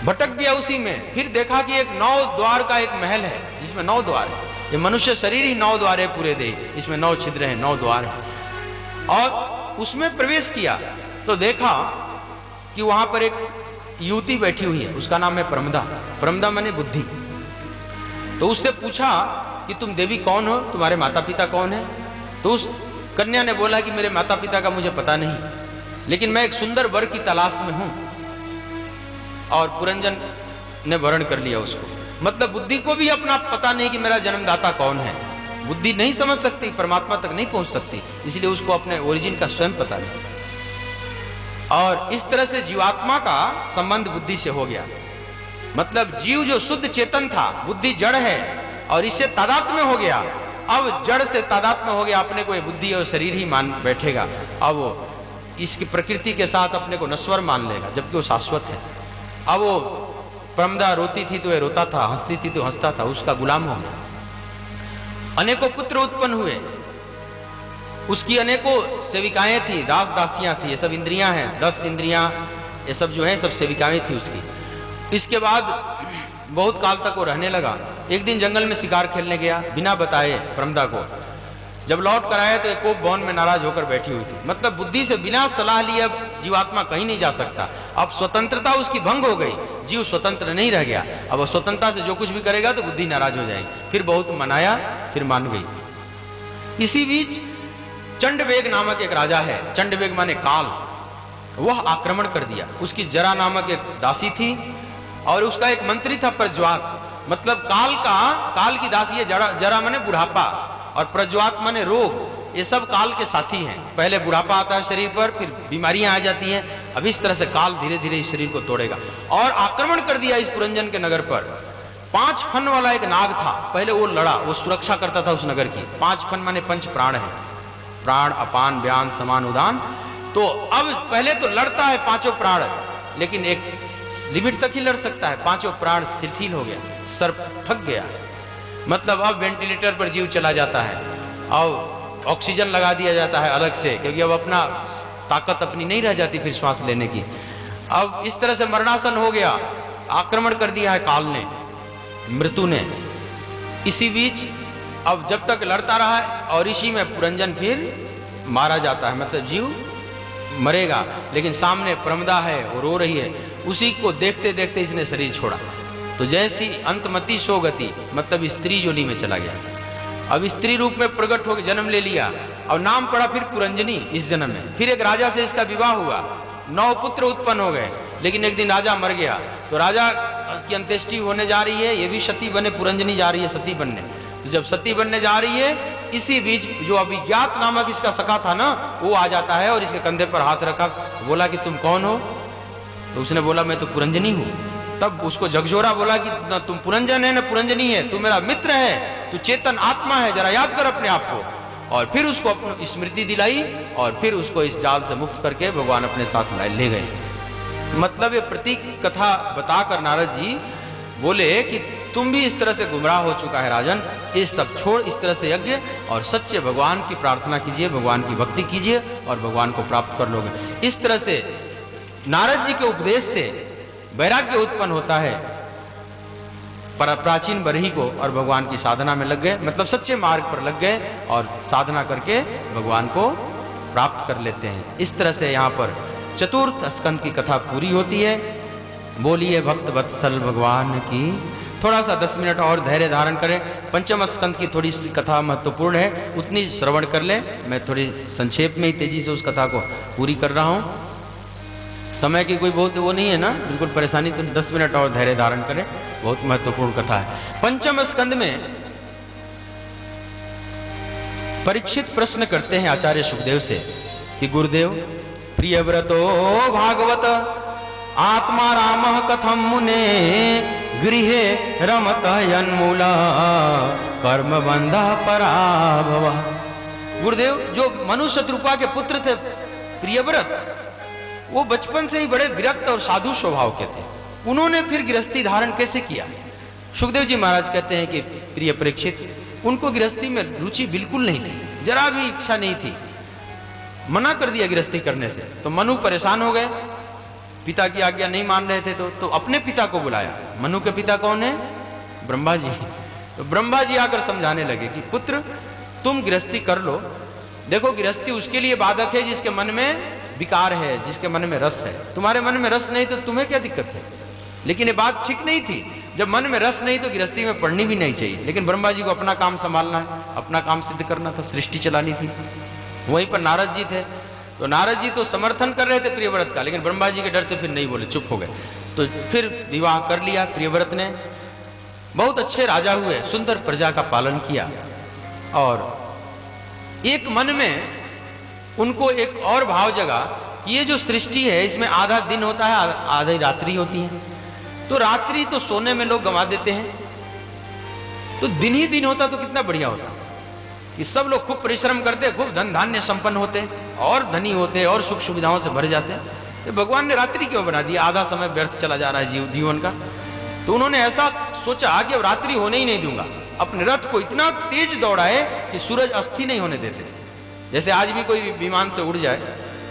भटक गया उसी में। फिर देखा कि एक 9 द्वार का एक महल है जिसमें 9 द्वार है। ये मनुष्य शरीर ही 9 द्वार है पूरे देह, इसमें 9 छिद्र हैं, 9 द्वार है। और उसमें प्रवेश किया तो देखा कि वहां पर एक युवती बैठी हुई है, उसका नाम है परमदा। परमदा माने बुद्धि। तो उससे पूछा कि तुम देवी कौन हो, तुम्हारे माता पिता कौन है? तो उस कन्या ने बोला कि मेरे माता पिता का मुझे पता नहीं, लेकिन मैं एक सुंदर वर की तलाश में हूं। और पुरंजन ने वर्ण कर लिया उसको। मतलब बुद्धि को भी अपना पता नहीं कि मेरा जन्मदाता कौन है। बुद्धि नहीं समझ सकती, परमात्मा तक नहीं पहुंच सकती, इसलिए उसको अपने ओरिजिन का स्वयं पता नहीं। और इस तरह से जीवात्मा का संबंध बुद्धि से हो गया। मतलब जीव जो शुद्ध चेतन था, बुद्धि जड़ है, और इससे तादात्म्य हो गया, अब जड़ से तादात्म्य हो गया, अपने को ये बुद्धि और शरीर ही मान बैठेगा। अब वो इसकी प्रकृति के साथ अपने को नश्वर मान लेगा, जबकि वो शाश्वत है। अब वो प्रमदा रोती थी तो ये रोता था, हंसती थी तो हंसता था, उसका गुलाम हो गया। अनेकों पुत्र उत्पन्न हुए, उसकी अनेकों सेविकाएं थी, दास दासियां थी, ये सब इंद्रियां हैं, 10 इंद्रियां, ये सब जो है सब सेविकाएं थी उसकी। इसके बाद बहुत काल तक वो रहने लगा। एक दिन जंगल में शिकार खेलने गया बिना बताए प्रमदा को। जब लौट कर आया तो एक कोप भवन में नाराज होकर बैठी हुई थी। मतलब बुद्धि से बिना सलाह लिए अब जीवात्मा कहीं नहीं जा सकता। अब स्वतंत्रता उसकी भंग हो गई, जीव स्वतंत्र नहीं रह गया। अब वो स्वतंत्रता से जो कुछ भी करेगा तो बुद्धि नाराज हो जाएगी। फिर बहुत मनाया, फिर मान गई। इसी बीच चंडवेग नामक एक राजा है, चंडवेग माने काल, वह आक्रमण कर दिया। उसकी जरा नामक एक दासी थी और उसका एक मंत्री था प्रज्वात। मतलब काल की दासी है। जरा माने बुढ़ापा और प्रज्वात माने रोग। ये सब काल के साथी हैं। पहले बुढ़ापा आता है शरीर पर, फिर बीमारियां आ जाती हैं। अब इस तरह से काल धीरे धीरे इस शरीर को तोड़ेगा और आक्रमण कर दिया इस पुरंजन के नगर पर। 5 फन वाला एक नाग था, पहले वो लड़ा, वो सुरक्षा करता था उस नगर की। 5 फन माने 5 प्राण है, प्राण अपान व्यान समान उदान। तो अब पहले तो लड़ता है 5 प्राण, लेकिन एक लिमिट तक ही लड़ सकता है। 5 प्राण शिथिल हो गया, सर थक गया। मतलब अब वेंटिलेटर पर जीव चला जाता है और ऑक्सीजन लगा दिया जाता है अलग से, क्योंकि अब अपना ताकत अपनी नहीं रह जाती फिर श्वास लेने की। अब इस तरह से मरणासन हो गया, आक्रमण कर दिया है काल ने, मृत्यु ने। इसी बीच अब जब तक लड़ता रहा है और इसी में पुरंजन फिर मारा जाता है। मतलब जीव मरेगा, लेकिन सामने प्रमदा है, वो रो रही है। उसी को देखते देखते इसने शरीर छोड़ा। तो जैसी अंतमति सो गति, मतलब स्त्री जोली में चला गया। अब स्त्री रूप में प्रकट होकर जन्म ले लिया और नाम पड़ा फिर पुरंजनी इस जन्म में। फिर एक राजा से इसका विवाह हुआ, 9 पुत्र उत्पन्न हो गए। लेकिन एक दिन राजा मर गया, तो राजा की अंत्येष्टि होने जा रही है, ये भी सती बने, पुरंजनी जा रही है सती बनने। तो जब सती बनने जा रही है, इसी बीच जो अभिज्ञात नामक इसका सखा था ना, वो आ जाता है और इसके कंधे पर हाथ रखा, बोला कि तुम कौन हो? तो उसने बोला मैं तो पुरंजनी हूँ। तब उसको झकझोरा बोला कि न तुम पुरंजन है न पुरंजनी है, तू मेरा मित्र है, तू चेतन आत्मा है, जरा याद कर अपने आप को। और फिर उसको अपनी स्मृति दिलाई और फिर उसको इस जाल से मुक्त करके भगवान अपने साथ ले गए। मतलब ये प्रतीक कथा बताकर नारद जी बोले कि तुम भी इस तरह से गुमराह हो चुका है राजन, ये सब छोड़, इस तरह से यज्ञ और सच्चे भगवान की प्रार्थना कीजिए, भगवान की भक्ति कीजिए और भगवान को प्राप्त कर लोगे। इस तरह से नारद जी के उपदेश से वैराग्य उत्पन्न होता है। प्राचीन बरही को और भगवान की साधना में लग गए, मतलब सच्चे मार्ग पर लग गए और साधना करके भगवान को प्राप्त कर लेते हैं। इस तरह से यहाँ पर चतुर्थ स्कंद की कथा पूरी होती है। बोलिए भक्त वत्सल भगवान की। थोड़ा सा 10 मिनट और धैर्य धारण करें। पंचम स्कंद की थोड़ी सी कथा महत्वपूर्ण है, उतनी श्रवण कर लें। मैं थोड़ी संक्षेप में ही तेजी से उस कथा को पूरी कर रहा हूँ। समय की कोई बहुत वो नहीं है ना, बिल्कुल परेशानी, तो 10 मिनट और धैर्य धारण करें, बहुत महत्वपूर्ण कथा है। पंचम स्कंद में परीक्षित प्रश्न करते हैं आचार्य सुखदेव से कि गुरुदेव प्रियव्रतो भागवत आत्मा राम कथम मुने गृहे रमत यन्मूला कर्म बंधा पराभव। गुरुदेव, जो मनु शत्रुपा के पुत्र थे प्रियव्रत, वो बचपन से ही बड़े विरक्त और साधु स्वभाव के थे। उन्होंने फिर गृहस्थी धारण कैसे किया? सुखदेव जी महाराज कहते हैं कि प्रिय परीक्षित, उनको गृहस्थी में रुचि बिल्कुल नहीं थी, जरा भी इच्छा नहीं थी, मना कर दिया गृहस्थी करने से। तो मनु परेशान हो गए, पिता की आज्ञा नहीं मान रहे थे, तो अपने पिता को बुलाया। मनु के पिता कौन है? ब्रह्मा जी। तो ब्रह्मा जी आकर समझाने लगे कि पुत्र तुम गृहस्थी कर लो। देखो, गृहस्थी उसके लिए बाधक है जिसके मन में विकार है, जिसके मन में रस है। तुम्हारे मन में रस नहीं तो तुम्हें क्या दिक्कत है? लेकिन ये बात ठीक नहीं थी। जब मन में रस नहीं तो गृहस्थी में पढ़नी भी नहीं चाहिए। लेकिन ब्रह्मा जी को अपना काम संभालना है, अपना काम सिद्ध करना था, सृष्टि चलानी थी। वहीं पर नारद जी थे, तो नारद जी तो समर्थन कर रहे थे प्रियव्रत का, लेकिन ब्रह्मा जी के डर से फिर नहीं बोले, चुप हो गए। तो फिर विवाह कर लिया प्रियव्रत ने। बहुत अच्छे राजा हुए, सुंदर प्रजा का पालन किया। और एक मन में उनको एक और भाव जगा कि ये जो सृष्टि है इसमें आधा दिन होता है, आधी रात्रि होती है। तो रात्रि तो सोने में लोग गंवा देते हैं, तो दिन ही दिन होता तो कितना बढ़िया होता कि सब लोग खूब परिश्रम करते, खूब धन धान्य संपन्न होते और धनी होते और सुख सुविधाओं से भर जाते। तो भगवान ने रात्रि क्यों बना दिया? आधा समय व्यर्थ चला जा रहा है जीवन का। तो उन्होंने ऐसा सोचा कि अब रात्रि होने ही नहीं दूंगा। अपने रथ को इतना तेज दौड़ाए कि सूरज अस्त ही नहीं होने देते थे। जैसे आज भी कोई विमान से उड़ जाए,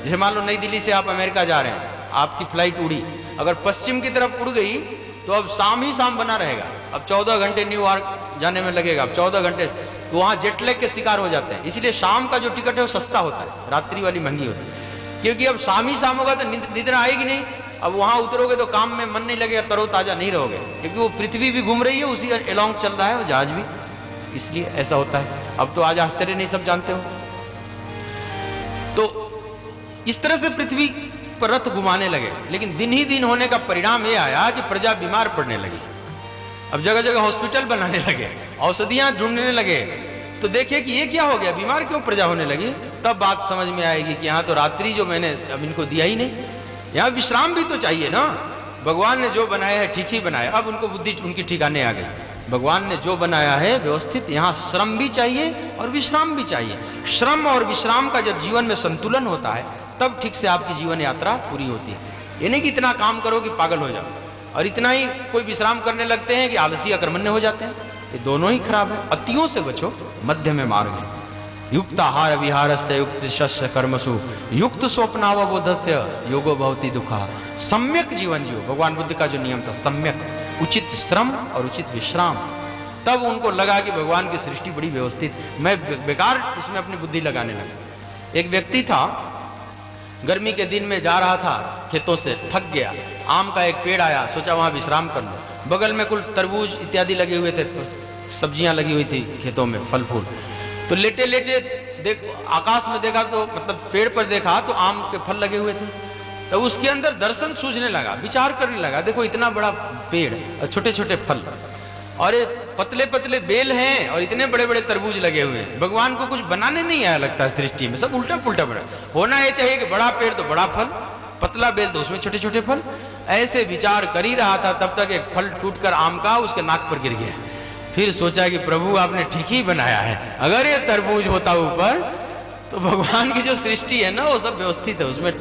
जैसे मान लो नई दिल्ली से आप अमेरिका जा रहे हैं, आपकी फ्लाइट उड़ी, अगर पश्चिम की तरफ उड़ गई तो अब शाम ही शाम बना रहेगा। अब 14 घंटे न्यूयॉर्क जाने में लगेगा, अब 14 घंटे, तो वहाँ जेटलैग के शिकार हो जाते हैं। इसलिए शाम का जो टिकट है वो सस्ता होता है, रात्रि वाली महंगी होती है, क्योंकि अब शाम ही शाम होगा तो निद्रा आएगी नहीं। अब वहाँ उतरोगे तो काम में मन नहीं लगेगा, तरोताजा नहीं रहोगे, क्योंकि वो पृथ्वी भी घूम रही है, उसी अलोंग चल रहा है वो जहाज भी, इसलिए ऐसा होता है। अब तो आज आश्चर्य नहीं, सब जानते हो। तो इस तरह से पृथ्वी पर रथ घुमाने लगे, लेकिन दिन ही दिन होने का परिणाम यह आया कि प्रजा बीमार पड़ने लगी। अब जगह जगह हॉस्पिटल बनाने लगे, औषधियां ढूंढने लगे, तो देखिए कि ये क्या हो गया, बीमार क्यों प्रजा होने लगी। तब बात समझ में आएगी कि यहाँ तो रात्रि जो मैंने अब इनको दिया ही नहीं, यहाँ विश्राम भी तो चाहिए ना। भगवान ने जो बनाया है ठीक ही बनाया। अब उनको बुद्धि उनकी ठिकाने आ गई। भगवान ने जो बनाया है व्यवस्थित, यहाँ श्रम भी चाहिए और विश्राम भी चाहिए। श्रम और विश्राम का जब जीवन में संतुलन होता है तब ठीक से आपकी जीवन यात्रा पूरी होती है। ये नहीं कि इतना काम करो कि पागल हो जाओ, और इतना ही कोई विश्राम करने लगते हैं कि आलसी अकर्मण्य हो जाते हैं। ये दोनों ही खराब है। अतियों से बचो, मध्य में मार्ग है। युक्त आहार विहारस्य युक्त शस्य कर्मसु युक्त स्वप्नावबोधस्य योगो भवति दुखा। सम्यक जीवन जियो, भगवान बुद्ध का जो नियम था, सम्यक, उचित श्रम और उचित विश्राम। तब उनको लगा कि भगवान की सृष्टि बड़ी व्यवस्थित, मैं बेकार इसमें अपनी बुद्धि लगाने लगा। एक व्यक्ति था, गर्मी के दिन में जा रहा था खेतों से, थक गया, आम का एक पेड़ आया, सोचा वहां विश्राम कर लो। बगल में कुल तरबूज इत्यादि लगे हुए थे, सब्जियां लगी हुई थी खेतों में, फल फूल। तो लेटे लेटे देख आकाश में देखा, तो मतलब पेड़ पर देखा तो आम के फल लगे हुए थे। तो उसके अंदर दर्शन सूझने लगा, विचार करने लगा, देखो इतना बड़ा पेड़ और छोटे छोटे फल, और ये पतले पतले बेल हैं और इतने बड़े बड़े तरबूज लगे हुए हैं। भगवान को कुछ बनाने नहीं आया लगता है सृष्टि में, सब उल्टा पुल्टा बना। होना ये चाहिए कि बड़ा पेड़ तो बड़ा फल, पतला बेल तो उसमें छोटे छोटे फल। ऐसे विचार कर ही रहा था, तब तक एक फल टूटकर आम का उसके नाक पर गिर गया। फिर सोचा कि प्रभु आपने ठीक ही बनाया है, अगर ये तरबूज होता ऊपर तो भगवान की जो सृष्टि है ना वो सब व्यवस्थित है, उसमें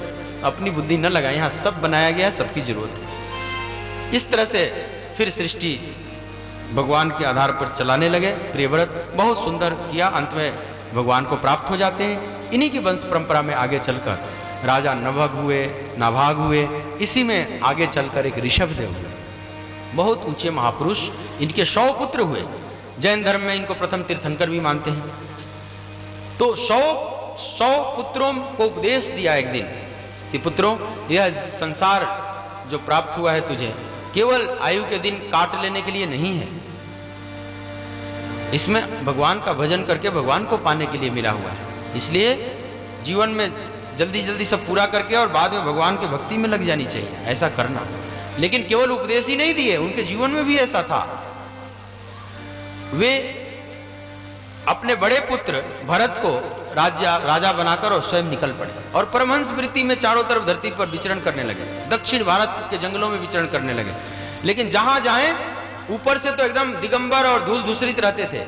अपनी बुद्धि न लगाए, यहाँ सब बनाया गया है, सबकी जरूरत है। इस तरह से फिर सृष्टि भगवान के आधार पर चलाने लगे। प्रियव्रत बहुत सुंदर किया, अंत में भगवान को प्राप्त हो जाते हैं। इन्हीं की वंश परंपरा में आगे चलकर राजा नभग हुए, नाभाग हुए, इसी में आगे चलकर एक ऋषभदेव हुए, बहुत ऊंचे महापुरुष। इनके 100 पुत्र हुए। जैन धर्म में इनको प्रथम तीर्थंकर भी मानते हैं। तो 100 पुत्रों को उपदेश दिया एक दिन कि पुत्रों, यह संसार जो प्राप्त हुआ है तुझे, केवल आयु के दिन काट लेने के लिए नहीं है, इसमें भगवान का भजन करके भगवान को पाने के लिए मिला हुआ है। इसलिए जीवन में जल्दी जल्दी सब पूरा करके और बाद में भगवान के भक्ति में लग जानी चाहिए, ऐसा करना। लेकिन केवल उपदेश ही नहीं दिए, उनके जीवन में भी ऐसा था। वे अपने बड़े पुत्र भरत को राजा बनाकर और स्वयं निकल पड़े और परमहंस वृत्ति में चारों तरफ धरती पर विचरण करने लगे, दक्षिण भारत के जंगलों में विचरण करने लगे। लेकिन जहां जाएं ऊपर से तो एकदम दिगंबर और धूल धूसरित रहते थे,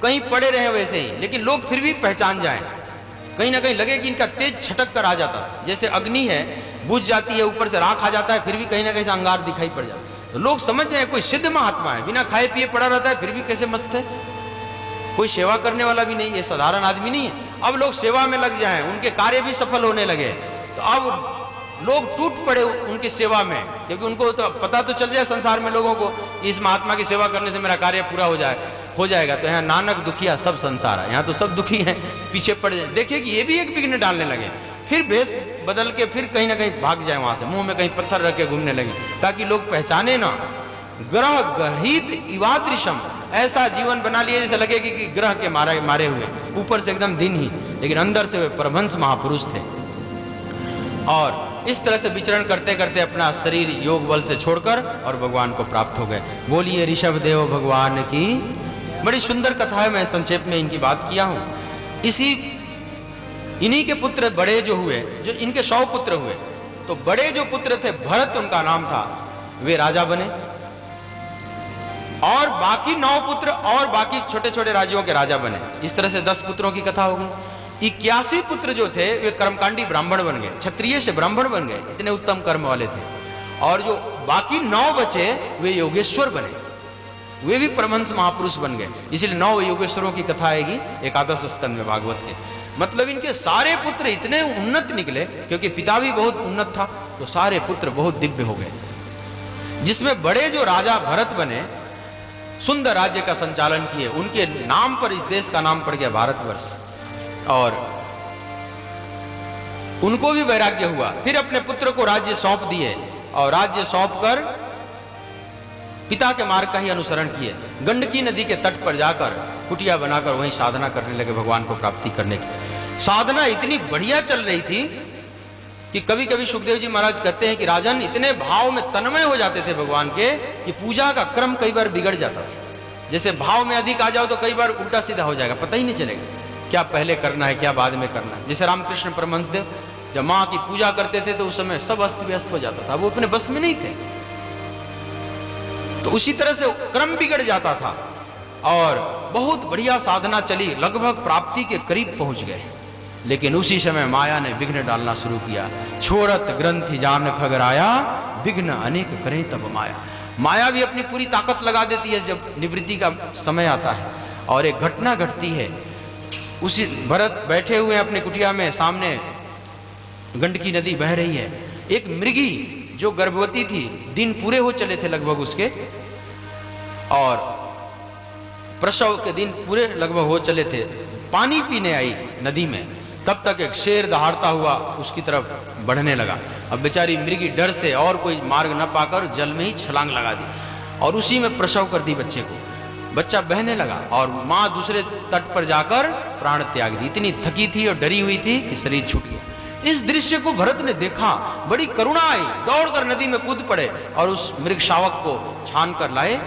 कहीं पड़े रहे वैसे ही, लेकिन लोग फिर भी पहचान जाएं, कहीं ना कहीं लगे कि इनका तेज छटक कर आ जाता था। जैसे अग्नि है, बुझ जाती है, ऊपर से राख आ जाता है, फिर भी कहीं ना कहीं से अंगार दिखाई पड़ जाता है। तो लोग समझ जाए कोई सिद्ध महात्मा है, बिना खाए पिए पड़ा रहता है, फिर भी कैसे मस्त है, कोई सेवा करने वाला भी नहीं, ये साधारण आदमी नहीं है। अब लोग सेवा में लग जाएं, उनके कार्य भी सफल होने लगे, तो अब लोग टूट पड़े उनकी सेवा में, क्योंकि उनको तो पता तो चल जाए संसार में लोगों को कि इस महात्मा की सेवा करने से मेरा कार्य पूरा हो जाएगा। तो यहाँ नानक दुखिया सब संसार है, यहाँ तो सब दुखी हैं, पीछे पड़ जाए। देखिए कि ये भी एक विघ्न डालने लगे, फिर भेष बदल के फिर कहीं ना कहीं भाग जाए वहां से, मुंह में कहीं पत्थर रख के घूमने लगे, ताकि लोग पहचाने ना। ग्रह ग्रहित इवादृशम, ऐसा जीवन बना लिए जैसे लगे कि ग्रह के मारे हुए, ऊपर से एकदम दिन ही, लेकिन अंदर से वे परमहंस महापुरुष थे। और इस तरह से विचरण करते करते अपना शरीर योग बल से छोड़कर और भगवान को प्राप्त हो गए। बोलिए ऋषभदेव भगवान की। बड़ी सुंदर कथा है, मैं संक्षेप में इनकी बात किया हूं। इन्हीं के पुत्र बड़े जो हुए, जो इनके 100 पुत्र हुए, तो बड़े जो पुत्र थे भरत उनका नाम था, वे राजा बने। और बाकी 9 पुत्र और बाकी छोटे छोटे राज्यों के राजा बने। इस तरह से 10 पुत्रों की कथा होगी। 81 पुत्र जो थे वे कर्मकांडी ब्राह्मण बन गए, क्षत्रिय से ब्राह्मण बन गए, इतने उत्तम कर्म वाले थे। और जो बाकी 9 बचे वे योगेश्वर बने, वे भी परमहंस महापुरुष बन गए। इसलिए 9 योगेश्वरों की कथा आएगी एकादश स्कंद में भागवत के। मतलब इनके सारे पुत्र इतने उन्नत निकले, क्योंकि पिता भी बहुत उन्नत था, तो सारे पुत्र बहुत दिव्य हो गए। जिसमें बड़े जो राजा भरत बने, सुंदर राज्य का संचालन किए, उनके नाम पर इस देश का नाम पड़ गया भारतवर्ष। और उनको भी वैराग्य हुआ, फिर अपने पुत्र को राज्य सौंप दिए और राज्य सौंप कर पिता के मार्ग का ही अनुसरण किए। गंडकी नदी के तट पर जाकर कुटिया बनाकर वहीं साधना करने लगे भगवान को प्राप्ति करने की। साधना इतनी बढ़िया चल रही थी कि कभी कभी सुखदेव जी महाराज कहते हैं कि राजन इतने भाव में तन्मय हो जाते थे भगवान के कि पूजा का क्रम कई बार बिगड़ जाता था। जैसे भाव में अधिक आ जाओ तो कई बार उल्टा सीधा हो जाएगा, पता ही नहीं चलेगा क्या पहले करना है क्या बाद में करना है। जैसे रामकृष्ण परमहंस देव जब माँ की पूजा करते थे तो उस समय सब अस्त व्यस्त हो जाता था, वो अपने बस में नहीं थे। तो उसी तरह से क्रम बिगड़ जाता था और बहुत बढ़िया साधना चली, लगभग प्राप्ति के करीब पहुंच गए। लेकिन उसी समय माया ने विघ्न डालना शुरू किया। छोड़त ग्रंथि जान खगराया, विघ्न अनेक करे तब माया। माया भी अपनी पूरी ताकत लगा देती है जब निवृत्ति का समय आता है। और एक घटना घटती है, उसी भरत बैठे हुए अपने कुटिया में, सामने गंडकी नदी बह रही है। एक मृगी जो गर्भवती थी, दिन पूरे हो चले थे लगभग उसके, और प्रसव के दिन पूरे लगभग हो चले थे, पानी पीने आई नदी में। तब तक एक शेर दहाड़ता हुआ उसकी तरफ बढ़ने लगा। अब बेचारी मृगी डर से और कोई मार्ग न पाकर जल में ही छलांग लगा दी और उसी में प्रसव कर दी बच्चे को। बच्चा बहने लगा और माँ दूसरे तट पर जाकर प्राण त्याग दी। इतनी थकी थी और डरी हुई थी कि शरीर छूट गया। इस दृश्य को भरत ने देखा, बड़ी करुणा आई, दौड़कर नदी में कूद पड़े और उस मृग शावक को छान कर लाए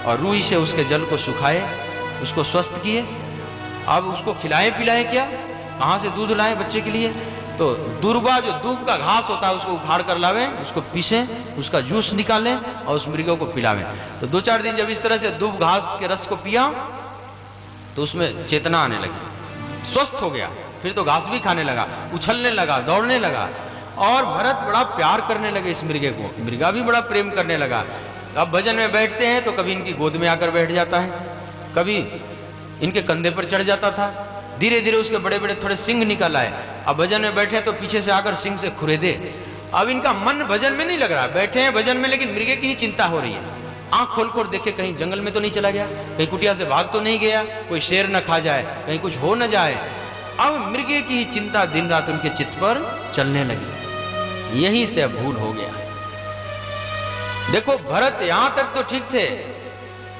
और रूई से उसके जल को सुखाए, उसको स्वस्थ किए। अब उसको खिलाए पिलाए क्या, कहाँ से दूध लाए बच्चे के लिए? तो दूर्वा जो दूब का घास होता है उसको उखाड़ कर लावें, उसको पीसें, उसका जूस निकालें और उस मृगों को पिलावें। तो 2-4 दिन जब इस तरह से दूब घास के रस को पिया तो उसमें चेतना आने लगी, स्वस्थ हो गया। फिर तो घास भी खाने लगा, उछलने लगा, दौड़ने लगा और भरत बड़ा प्यार करने लगे इस मृगे को। मृगा भी बड़ा प्रेम करने लगा। अब भजन में बैठते हैं तो कभी इनकी गोद में आकर बैठ जाता है, कभी इनके कंधे पर चढ़ जाता था। धीरे धीरे उसके बड़े बड़े थोड़े सिंग निकल आए। अब भजन में बैठे तो पीछे से आकर सिंग से खुरेदे। अब इनका मन भजन में नहीं लग रहा, बैठे हैं भजन में, लेकिन मृगे की ही चिंता हो रही है। आंख खोल कर देखे कहीं जंगल में तो नहीं चला गया, कहीं कुटिया से भाग तो नहीं गया, कोई शेर न खा जाए, कहीं कुछ हो न जाए। अब मृगे की ही चिंता दिन रात उनके चित्त पर चलने लगी। यहीं से अब भूल हो गया। देखो भरत यहां तक तो ठीक थे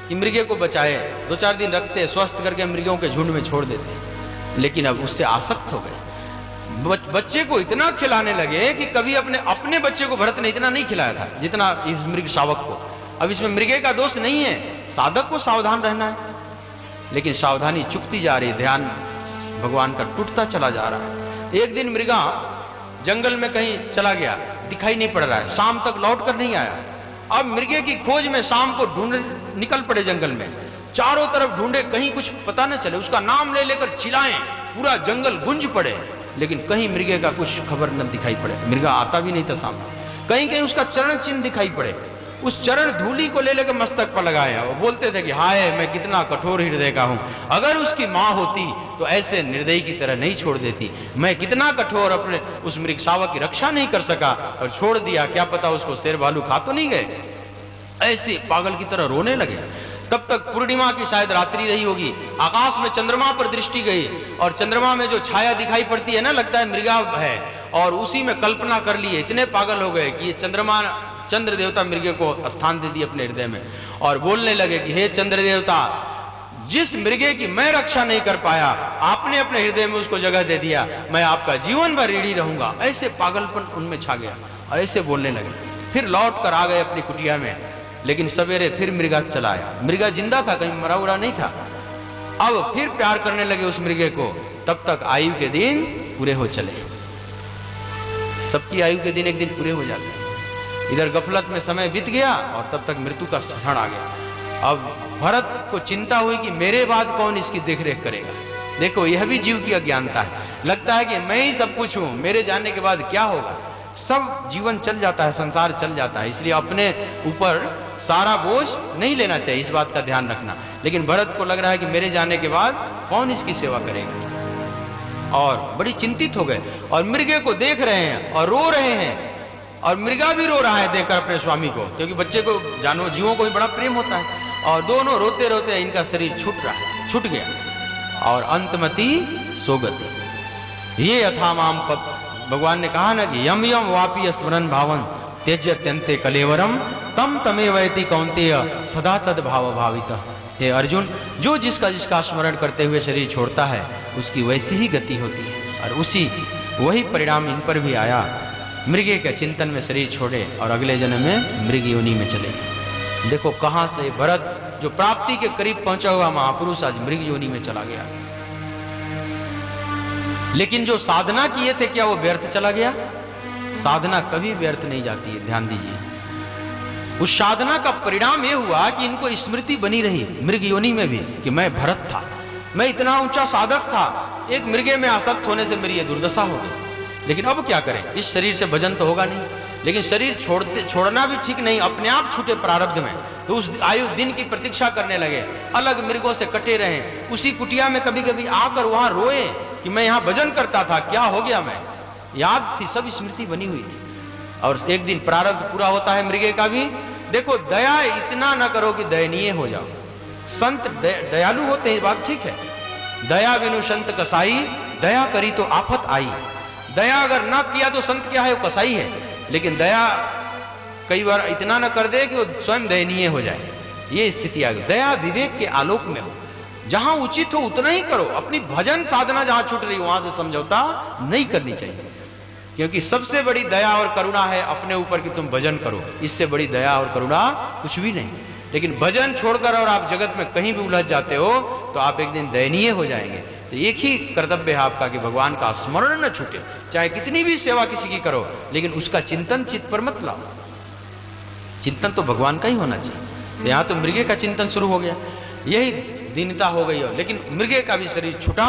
कि मृगे को बचाए, 2-4 दिन रखते, स्वस्थ करके मृगों के झुंड में छोड़ देते, लेकिन अब उससे आसक्त हो गए। बच्चे को इतना खिलाने लगे कि कभी अपने बच्चे को भरत ने इतना नहीं खिलाया था जितना इस मृग शावक को। अब इसमें मृगे का दोष नहीं है, साधक को सावधान रहना है, लेकिन सावधानी चुकती जा रही, ध्यान भगवान का टूटता चला जा रहा है। एक दिन मृगा जंगल में कहीं चला गया, दिखाई नहीं पड़ रहा है, शाम तक लौट कर नहीं आया। अब मृगे की खोज में शाम को ढूंढ निकल पड़े जंगल में, चारों तरफ ढूंढे, कहीं कुछ पता न चले। उसका नाम ले लेकर चिल्लाएं, पूरा जंगल गुंज पड़े, लेकिन कहीं मृगे का कुछ खबर न दिखाई पड़े। मृगा आता भी नहीं था सामने। कहीं कहीं उसका चरण चिन्ह दिखाई पड़े, उस चरण धूलि को ले लेकर मस्तक पर लगाया। वो बोलते थे कि हाय मैं कितना कठोर हृदय का हूं, अगर उसकी माँ होती तो ऐसे निर्दयी की तरह नहीं छोड़ देती। मैं कितना कठोर, अपने उस मृग शावक की रक्षा नहीं कर सका और छोड़ दिया, क्या पता उसको शेर भालू खा तो नहीं गए। ऐसे पागल की तरह रोने लगे। तब तक पूर्णिमा की शायद रात्रि रही होगी, आकाश में चंद्रमा पर दृष्टि गई और चंद्रमा में जो छाया दिखाई पड़ती है ना, लगता है मृगा है, और उसी में कल्पना कर लिए। इतने पागल हो गए कि ये चंद्र देवता मृगे को स्थान दे दिए अपने हृदय में और बोलने लगे कि हे चंद्र देवता, जिस मृगे की मैं रक्षा नहीं कर पाया, आपने अपने हृदय में उसको जगह दे दिया, मैं आपका जीवन भर ऋणी रहूंगा। ऐसे पागलपन उनमें छा गया और ऐसे बोलने लगे। फिर लौट कर आ गए अपनी कुटिया में, लेकिन सवेरे फिर मृगा चला आया। मृगा जिंदा था, कहीं मरा उड़ा नहीं था। अब फिर प्यार करने लगे उस मृगे को। तब तक आयु के दिन पूरे हो चले। सबकी आयु के दिन एक दिन पूरे हो जाते हैं। इधर गफलत में समय बीत गया और तब तक मृत्यु का क्षण आ गया। अब भरत को चिंता हुई कि मेरे बाद कौन इसकी देखरेख करेगा। देखो यह भी जीव की अज्ञानता है, लगता है कि मैं ही सब कुछ हूं, मेरे जाने के बाद क्या होगा। सब जीवन चल जाता है, संसार चल जाता है, इसलिए अपने ऊपर सारा बोझ नहीं लेना चाहिए, इस बात का ध्यान रखना। लेकिन भरत को लग रहा है कि मेरे जाने के बाद कौन इसकी सेवा करेगा, और बड़ी चिंतित हो गए और मृगे को देख रहे हैं और रो रहे हैं, और मृगा भी रो रहा है देखकर अपने स्वामी को, क्योंकि बच्चे को जानवर जीवों को भी बड़ा प्रेम होता है। और दोनों रोते रोते इनका शरीर छूट गया और अंतमति सोगति। ये यथामाम भगवान ने कहा ना कि यम यम वापी स्मरण भावन त्यज्यत्यन्ते कलेवरम तम तमे वैति कौन्तेय सदा तद भाव भावित। हे अर्जुन, जो जिसका स्मरण करते हुए शरीर छोड़ता है उसकी वैसी ही गति होती है, और वही परिणाम इन पर भी आया। मृगे के चिंतन में शरीर छोड़े और अगले जन्म में मृग योनि में चले। देखो कहां से भरत जो प्राप्ति के करीब पहुंचा हुआ महापुरुष आज मृग योनि में चला गया। लेकिन जो साधना किए थे क्या वो व्यर्थ चला गया? साधना कभी व्यर्थ नहीं जाती है, ध्यान दीजिए। उस साधना का परिणाम यह हुआ कि इनको स्मृति बनी रही मृग योनि में भी कि मैं भरत था, मैं इतना ऊंचा साधक था, एक मृगे में आसक्त होने से मेरी ये दुर्दशा हो गई। लेकिन अब क्या करें, इस शरीर से भजन तो होगा नहीं। लेकिन शरीर छोड़ना भी ठीक नहीं, अपने आप छूटे प्रारब्ध में, तो उस आयु दिन की प्रतीक्षा करने लगे, अलग मृगों से कटे रहे, उसी कुटिया में कभी कभी आकर वहां रोए कि मैं यहाँ भजन करता था, क्या हो गया मैं। याद थी, सब स्मृति बनी हुई थी। और एक दिन प्रारब्ध पूरा होता है मृगे का भी। देखो दया इतना न करो कि दयनीय हो जाओ। संत दयालु होते हैं, बात ठीक है। दया बिनु संत कसाई, दया करी तो आफत आई। दया अगर ना किया तो संत क्या है, वो कसाई है। लेकिन दया कई बार इतना न कर दे कि वो स्वयं दयनीय हो जाए, ये स्थिति आ गई। दया विवेक के आलोक में हो, जहां उचित हो उतना ही करो। अपनी भजन साधना जहां छूट रही वहां से समझौता नहीं करनी चाहिए, क्योंकि सबसे बड़ी दया और करुणा है अपने ऊपर कि तुम भजन करो। इससे बड़ी दया और करुणा कुछ भी नहीं। लेकिन भजन छोड़कर और आप जगत में कहीं भी उलझ जाते हो तो आप एक दिन दयनीय हो जाएंगे। तो एक ही कर्तव्य है आपका कि भगवान का स्मरण न छूटे। चाहे कितनी भी सेवा किसी की करो, लेकिन उसका चिंतन चित्त पर मत लाओ। चिंतन तो भगवान का ही होना चाहिए। तो यहाँ तो मृगे का चिंतन शुरू हो गया, यही दीनता हो गई। और लेकिन मृगे का भी शरीर छूटा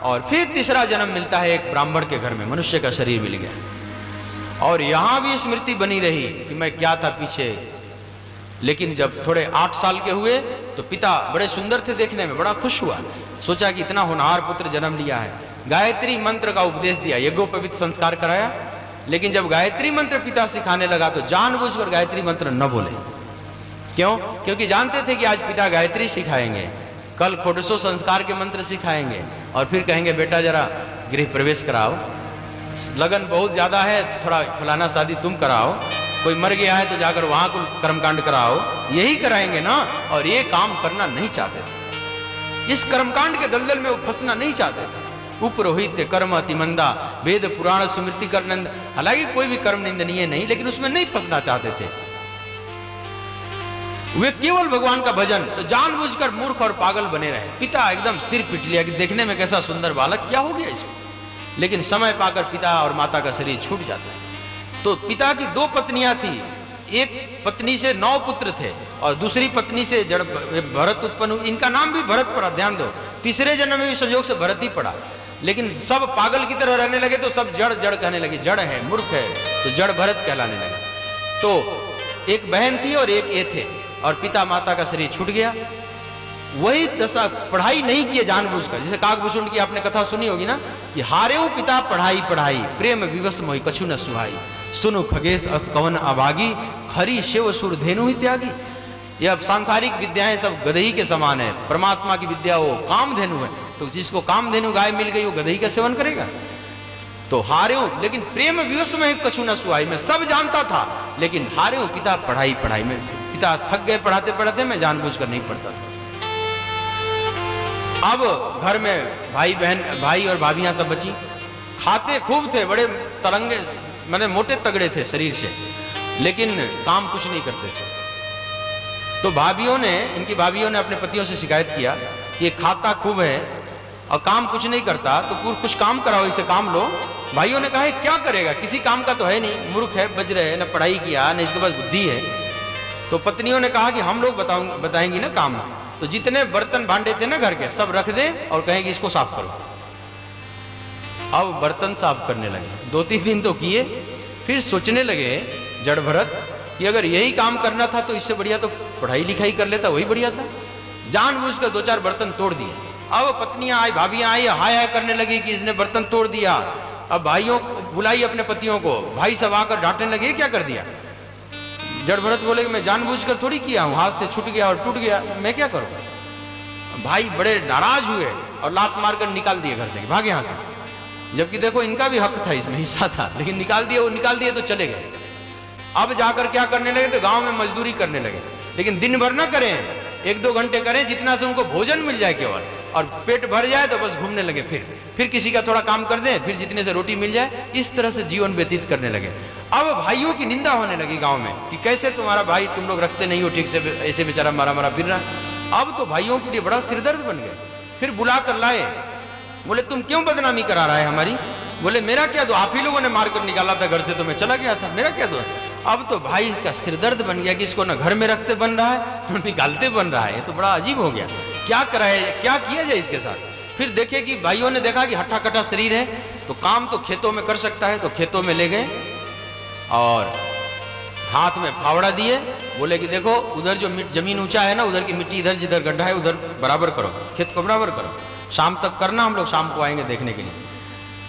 और फिर तीसरा जन्म मिलता है एक ब्राह्मण के घर में, मनुष्य का शरीर मिल गया। और यहां भी स्मृति बनी रही कि मैं क्या था पीछे। लेकिन जब थोड़े 8 साल के हुए तो पिता बड़े सुंदर थे देखने में, बड़ा खुश हुआ, सोचा कि इतना होनहार पुत्र जन्म लिया है। गायत्री मंत्र का उपदेश दिया, यज्ञोपवीत संस्कार कराया। लेकिन जब गायत्री मंत्र पिता सिखाने लगा तो जानबूझकर गायत्री मंत्र न बोले। क्यों? क्योंकि जानते थे कि आज पिता गायत्री सिखाएंगे, कल खोडसो संस्कार के मंत्र सिखाएंगे, और फिर कहेंगे बेटा जरा गृह प्रवेश कराओ, लगन बहुत ज्यादा है, थोड़ा फलाना शादी तुम कराओ, कोई मर गया है तो जाकर वहां को कर्मकांड कराओ, यही कराएंगे ना। और ये काम करना नहीं चाहते थे, इस कर्मकांड के दलदल में वो फंसना नहीं चाहते थे। उपरोहित कर्म अति मंदा, वेद पुराण स्मृति कर नंद। हालांकि कोई भी कर्म निंदनीय नहीं, लेकिन उसमें नहीं फंसना चाहते थे। वे केवल भगवान का भजन, तो जानबूझकर मूर्ख और पागल बने रहे। पिता एकदम सिर पिट लिया कि देखने में कैसा सुंदर बालक, क्या हो गया इसको। लेकिन समय पाकर पिता और माता का शरीर छूट जाता है। तो पिता की 2 पत्नियां थी, एक पत्नी से 9 पुत्र थे और दूसरी पत्नी से जड़ भरत उत्पन्न हुई। इनका नाम भी भरत पड़ा, ध्यान दो। तीसरे जन्म में भी संयोग से भरत ही पड़ा। लेकिन सब पागल की तरह रहने लगे तो सब जड़ जड़ कहने लगे, जड़ है, मूर्ख है, तो जड़ भरत कहलाने लगे। तो एक बहन थी और एक ये थे, और पिता माता का शरीर छूट गया। वही दशा, पढ़ाई नहीं किए जानबूझकर। जैसे काकभूषण की आपने कथा सुनी होगी ना, कि हारेऊ पिता पढ़ाई पढ़ाई, प्रेम विवश मोहि कछु न सुहाई, सुनु खगेश अस कवन अभागी, खरी शिव सुर धेनु ही त्यागी। ये अब सांसारिक विद्याएं सब गदही के समान है, परमात्मा की विद्या वो कामधेनु है। तो जिसको कामधेनु गाय मिल गई वो गदही का सेवन करेगा। तो हारेऊ, लेकिन प्रेम विवश में कछु न सुहाई, मैं सब जानता था लेकिन हारेऊ पिता पढ़ाई पढ़ाई में। पिता थक गए पढ़ाते पढ़ाते, मैं जानबूझकर नहीं पढ़ता था। अब घर में भाई बहन, भाई और भाभियां सब बची, खाते खूब थे, बड़े तरंगे, मैंने मोटे तगड़े थे शरीर से, लेकिन काम कुछ नहीं करते थे। तो इनकी भाभियों ने अपने पतियों से शिकायत किया कि ये खाता खूब है और काम कुछ नहीं करता, तो कुछ काम कराओ, इसे काम लो। भाइयों ने कहा क्या करेगा, किसी काम का तो है नहीं, मूर्ख है, बज रहे है, न पढ़ाई किया, न इसके पास बुद्धि है। तो पत्नियों ने कहा कि हम लोग बताएंगी ना काम। तो जितने बर्तन भांडे थे ना घर के सब रख दे और कहेंगे इसको साफ करो। अब बर्तन साफ करने लगे, 2-3 दिन तो किए, फिर सोचने लगे जड़ भरत कि अगर यही काम करना था तो इससे बढ़िया तो पढ़ाई लिखाई कर लेता, वही बढ़िया था। जानबूझकर 2-4 बर्तन तोड़ दिए। अब पत्नियां आई, भाभियां आई, हाय हाय करने लगी कि इसने बर्तन तोड़ दिया। अब भाइयों बुलाई अपने पतियों को, भाई सब आकर डांटने लगे क्या कर दिया। जड़ भरत बोले कि मैं जानबूझकर थोड़ी किया हूं, हाथ से छूट गया और टूट गया, मैं क्या करूं। भाई बड़े नाराज हुए और लात मारकर निकाल दिए घर से, भागे यहां से। जबकि देखो इनका भी हक था, इसमें हिस्सा था, लेकिन निकाल दिए, वो निकाल दिए तो चले गए। अब जाकर क्या करने लगे तो गांव में मजदूरी करने लगे, लेकिन दिन भर ना करें, 1-2 घंटे करें, जितना से उनको भोजन मिल जाए केवल, और पेट भर जाए तो बस घूमने लगे। फिर किसी का थोड़ा काम कर दें, फिर जितने से रोटी मिल जाए, इस तरह से जीवन व्यतीत करने लगे। अब भाइयों की निंदा होने लगी गांव में कि कैसे तुम्हारा भाई, तुम लोग रखते नहीं हो ठीक से, ऐसे बेचारा मारा मारा फिर रहा। अब तो भाइयों के लिए बड़ा सिरदर्द बन गए। फिर बुला कर लाए, बोले तुम क्यों बदनामी करा रहा है हमारी। बोले मेरा क्या दो, आप ही लोगों ने मारकर निकाला था घर से, तो मैं चला गया था, मेरा क्या दो। अब तो भाई का सिरदर्द बन गया कि इसको ना घर में रखते बन रहा है, तो निकालते बन रहा है। ये तो बड़ा अजीब हो गया, क्या कराए, क्या किया जाए इसके साथ। फिर देखे कि भाइयों ने देखा कि हट्टा कट्टा शरीर है, तो काम तो खेतों में कर सकता है, तो खेतों में ले गए और हाथ में फावड़ा दिए। बोले कि देखो उधर जो जमीन ऊंचा है ना, उधर की मिट्टी इधर जिधर गड्ढा है उधर बराबर करो, खेत को बराबर करो, शाम तक करना, हम लोग शाम को आएंगे देखने के लिए।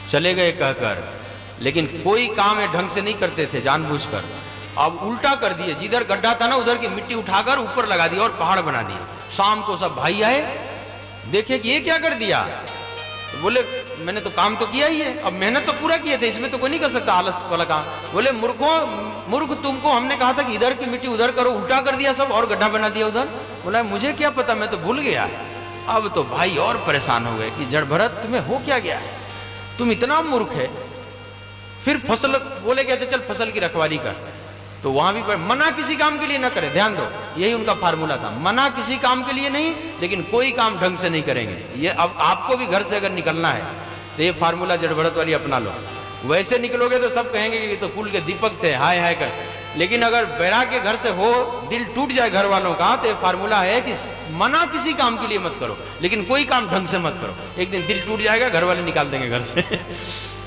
चले गए कहकर, लेकिन कोई काम है ढंग से नहीं करते थे, जानबूझकर। अब उल्टा कर दिए, जिधर गड्ढा था ना उधर की मिट्टी उठाकर ऊपर लगा दी और पहाड़ बना दिए। शाम को सब भाई आए, देखे कि ये क्या कर दिया। तो बोले मैंने तो काम तो किया ही है, अब मेहनत तो पूरा किए थे, इसमें तो कोई नहीं कर सकता आलस वाला काम। बोले मूर्ख, तुमको हमने कहा था कि इधर की मिट्टी उधर करो, उल्टा कर दिया सब और गड्ढा बना दिया उधर। बोला मुझे क्या पता, मैं तो भूल गया। अब तो भाई और परेशान हो गए कि जड़ भरत तुम्हें हो क्या गया है, तुम इतना मूर्ख है। फिर फसल, बोले कि अच्छा चल फसल की रखवाली कर। तो वहां भी मना किसी काम के लिए ना करे, ध्यान दो, यही उनका फार्मूला था, मना किसी काम के लिए नहीं, लेकिन कोई काम ढंग से नहीं करेंगे। ये अब आपको भी घर से अगर निकलना है तो ये फार्मूला जड़ भरत वाली अपना लो। वैसे निकलोगे तो सब कहेंगे कि तो कुल के दीपक थे, हाय हाय कर। लेकिन अगर बैरा के घर से हो, दिल टूट जाए घर वालों का, तो ये फार्मूला है कि मना किसी काम के लिए मत करो, लेकिन कोई काम ढंग से मत करो। एक दिन दिल टूट जाएगा, घर वाले निकाल देंगे घर से।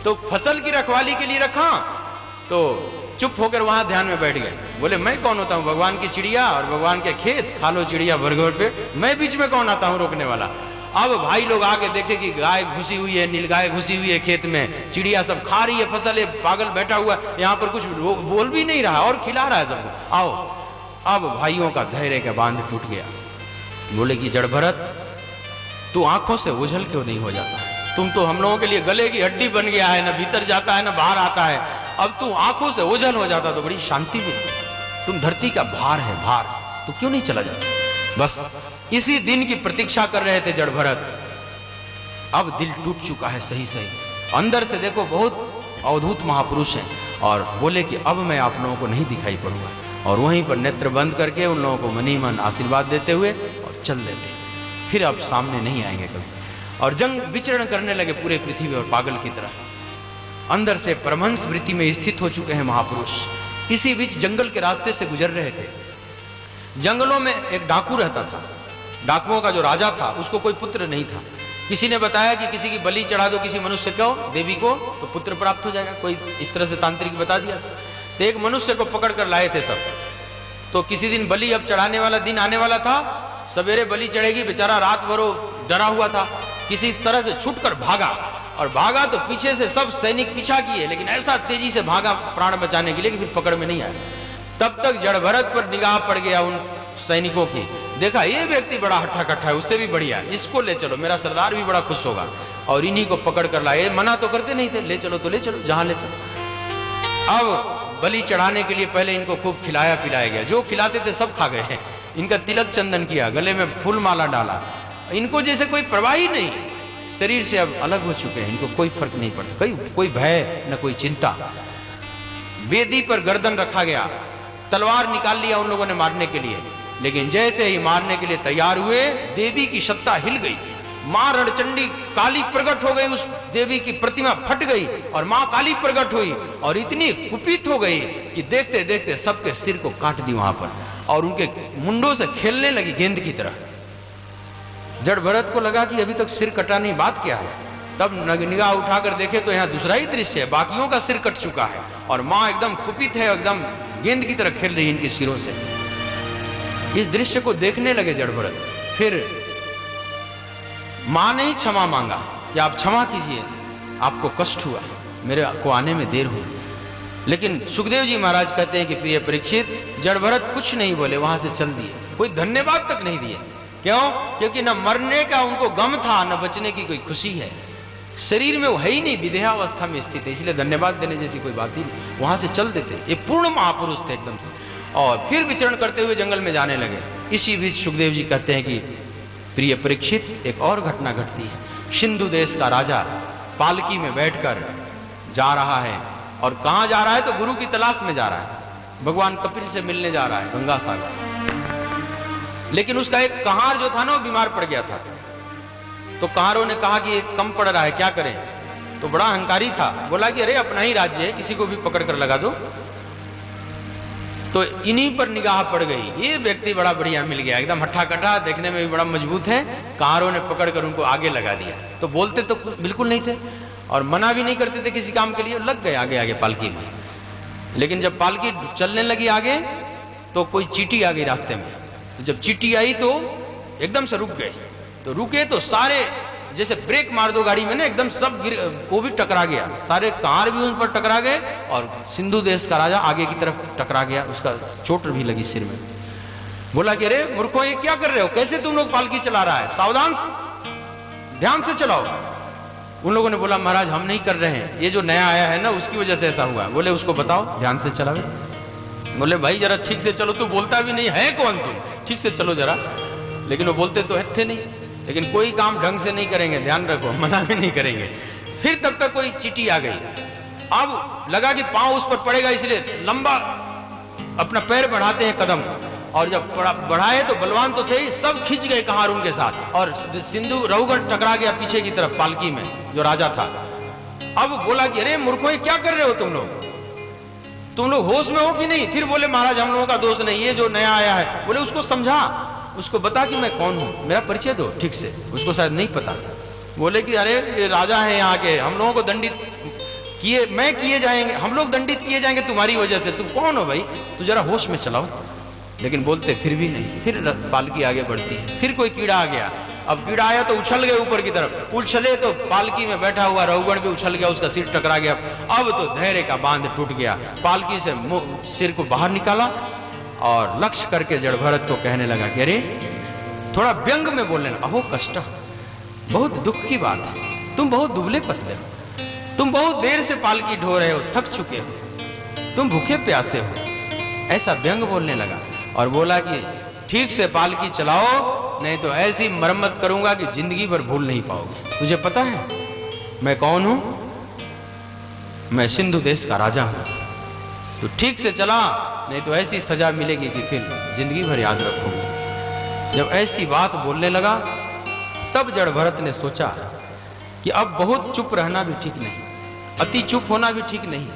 तो फसल की रखवाली के लिए रखा, तो चुप होकर वहां ध्यान में बैठ गए। बोले मैं कौन होता हूं, भगवान की चिड़िया और भगवान के खेत, खा लो चिड़िया भर पे, मैं बीच में कौन आता हूं रोकने वाला। अब भाई लोग आके देखे कि गाय घुसी हुई है, नीलगाय घुसी हुई है खेत में, चिड़िया सब खा रही है फसल, है पागल बैठा हुआ यहाँ पर कुछ बोल भी नहीं रहा और खिला रहा है सबको, आओ। अब भाइयों का धैर्य का बांध टूट गया। बोले कि जड़ भरत तू आंखों से ओझल क्यों नहीं हो जाता, तुम तो हम लोगों के लिए गले की हड्डी बन गया है, ना भीतर जाता है ना बाहर आता है। अब तू आंखों से ओझल हो जाता तो बड़ी शांति मिलती। तुम धरती का भार है, भार, तू क्यों नहीं चला जाता। बस इसी दिन की प्रतीक्षा कर रहे थे जड़ भरत। अब दिल टूट चुका है सही सही, अंदर से देखो बहुत अवधूत महापुरुष हैं, और बोले कि अब मैं आप लोगों को नहीं दिखाई पड़ूंगा। और वहीं पर नेत्र बंद करके उन लोगों को मनी मन आशीर्वाद देते हुए और चल देते, फिर अब सामने नहीं आएंगे कभी। और जंग विचरण करने लगे पूरे पृथ्वी और पागल की तरह। अंदर से परमहंस वृत्ति में स्थित हो चुके हैं महापुरुष। इसी बीच जंगल के रास्ते से गुजर रहे थे। जंगलों में एक डाकू रहता था। डाकुओं का जो राजा था उसको कोई पुत्र नहीं था। किसी ने बताया कि किसी की बलि चढ़ा दो किसी मनुष्य को, देवी को, तो पुत्र प्राप्त हो जाएगा। कोई इस तरह से तांत्रिक बता दिया था। तो एक मनुष्य को पकड़ कर लाए थे सब। तो किसी दिन बलि अब चढ़ाने वाला दिन आने वाला था। सवेरे बलि चढ़ेगी, बेचारा रात भर डरा हुआ था। किसी तरह से छूटकर भागा, और भागा तो पीछे से सब सैनिक पीछा किए, लेकिन ऐसा तेजी से भागा प्राण बचाने के लिए कि फिर पकड़ में नहीं आया। तब तक जड़ भरत पर निगाह पड़ गया उन सैनिकों की। देखा ये व्यक्ति बड़ा हट्ठा कट्ठा है, उससे भी बढ़िया, इसको ले चलो, मेरा सरदार भी बड़ा खुश होगा। और इन्हीं को पकड़ कर लाए। मना तो करते नहीं थे, ले चलो तो ले चलो, जहां ले चलो। अब बलि चढ़ाने के लिए पहले इनको खूब खिलाया पिलाया गया। जो खिलाते थे सब खा गए। इनका तिलक चंदन किया, गले में फूल माला डाला। इनको जैसे कोई परवाह ही नहीं, शरीर से अब अलग हो चुके हैं, इनको कोई फर्क नहीं पड़ता, कोई भय न कोई चिंता। वेदी पर गर्दन रखा गया, तलवार निकाल लिया उन लोगों ने मारने के लिए। लेकिन जैसे ही मारने के लिए तैयार हुए, देवी की सत्ता हिल गई। मां रणचंडी काली प्रकट हो गई, उस देवी की प्रतिमा फट गई और मां काली प्रकट हुई और इतनी कुपित हो गई कि देखते देखते सबके सिर को काट दी वहां पर। और उनके मुंडों से खेलने लगी गेंद की तरह। जड़ भरत को लगा कि अभी तक सिर कटा नहीं, बात क्या है। तब निगाह उठाकर देखे तो यहाँ दूसरा ही दृश्य है, बाकियों का सिर कट चुका है और माँ एकदम कुपित है, एकदम गेंद की तरह खेल रही है इनके सिरों से। इस दृश्य को देखने लगे जड़ भरत। फिर माँ ने ही क्षमा मांगा कि आप क्षमा कीजिए, आपको कष्ट हुआ, मेरे को आने में देर हुई। लेकिन सुखदेव जी महाराज कहते हैं कि प्रिय परीक्षित, जड़ भरत कुछ नहीं बोले, वहां से चल दिए, कोई धन्यवाद तक नहीं दिए। क्यों? क्योंकि न मरने का उनको गम था, न बचने की कोई खुशी है। शरीर में वो है ही नहीं, विदेहावस्था में स्थित है, इसलिए धन्यवाद देने जैसी कोई बात ही नहीं। वहां से चल देते, ये पूर्ण महापुरुष थे एकदम से। और फिर विचरण करते हुए जंगल में जाने लगे। इसी बीच सुखदेव जी कहते हैं कि प्रिय परीक्षित, एक और घटना घटती है। सिंधु देश का राजा पालकी में बैठकर जा रहा है, और कहां जा रहा है? तो गुरु की तलाश में जा रहा है, भगवान कपिल से मिलने जा रहा है गंगा सागर। लेकिन उसका एक कहार जो था ना, वो बीमार पड़ गया था। तो कहारों ने कहा कि ये कम पड़ रहा है, क्या करें? तो बड़ा अहंकारी था, बोला कि अरे अपना ही राज्य है, किसी को भी पकड़ कर लगा दो। तो इन्हीं पर निगाह पड़ गई, ये व्यक्ति बड़ा बढ़िया मिल गया, एकदम हट्ठा कट्ठा, देखने में भी बड़ा मजबूत है। कहारों ने पकड़कर उनको आगे लगा दिया। तो बोलते तो बिल्कुल नहीं थे और मना भी नहीं करते थे किसी काम के लिए, लग गए आगे आगे पालकी में। लेकिन जब पालकी चलने लगी आगे, तो कोई चींटी आ गई रास्ते में। तो जब चींटी आई तो एकदम से रुक गए। तो रुके तो सारे, जैसे ब्रेक मार दो गाड़ी में ना, एकदम सब वो भी टकरा गया, सारे कार भी उन पर टकरा गए और सिंधु देश का राजा आगे की तरफ टकरा गया, उसका चोट भी लगी सिर में। बोला कि अरे मूर्खों, ये क्या कर रहे हो? कैसे तुम लोग पालकी चला रहा है? सावधान, ध्यान से चलाओ। उन लोगों ने बोला महाराज हम नहीं कर रहे हैं, ये जो नया आया है ना, उसकी वजह से ऐसा हुआ। बोले उसको बताओ ध्यान से चलावे। बोले भाई जरा ठीक से चलो, तू बोलता भी नहीं है, कौन तुम, ठीक से चलो जरा। लेकिन वो बोलते तो थे नहीं, लेकिन कोई काम ढंग से नहीं करेंगे, ध्यान रखो, मना भी नहीं करेंगे। फिर तब तक कोई चींटी आ गई। अब लगा कि पांव उस पर पड़ेगा, इसलिए लंबा अपना पैर बढ़ाते हैं कदम, और जब बढ़ाए तो बलवान तो थे ही, सब खींच गए कहार उनके साथ, और सिंधु रघुगढ़ टकरा गया पीछे की तरफ पालकी में जो राजा था। अब बोला कि अरे मूर्खों, ये क्या कर रहे हो तुम लोग होश में हो कि नहीं? फिर बोले महाराज हम लोगों का दोष नहीं, ये जो नया आया है। बोले उसको समझा, उसको बता कि मैं कौन हूं, मेरा परिचय दो ठीक से, उसको शायद नहीं पता। बोले कि अरे ये राजा है यहाँ के, हम लोगों को दंडित किए जाएंगे, हम लोग दंडित किए जाएंगे तुम्हारी वजह से, तुम कौन हो भाई, तू जरा होश में चलाओ। लेकिन बोलते फिर भी नहीं। फिर पालकी आगे बढ़ती है, फिर कोई कीड़ा आ गया। अब कीड़ा आया तो उछल गए ऊपर की तरफ, उछले तो पालकी में बैठा हुआ रघुगण भी उछल गया, उसका सिर टकरा गया। अब तो धैर्य का बांध टूट गया, पालकी से सिर को बाहर निकाला और लक्ष्य करके जड़ भरत को कहने लगा कि अरे थोड़ा व्यंग में बोलने लगा, अहो कष्ट, बहुत दुख की बात है, तुम बहुत दुबले पतले हो, तुम बहुत देर से पालकी ढो रहे हो, थक चुके हो, तुम भूखे प्यासे हो, ऐसा व्यंग बोलने लगा। और बोला कि ठीक से पालकी चलाओ, नहीं तो ऐसी मरम्मत करूंगा कि जिंदगी भर भूल नहीं पाओगे। तुझे पता है मैं कौन हूं? मैं सिंधु देश का राजा हूं, तो ठीक से चला, नहीं तो ऐसी सजा मिलेगी कि फिर जिंदगी भर याद रखोगे। जब ऐसी बात बोलने लगा, तब जड़ भरत ने सोचा कि अब बहुत चुप रहना भी ठीक नहीं, अति चुप होना भी ठीक नहीं,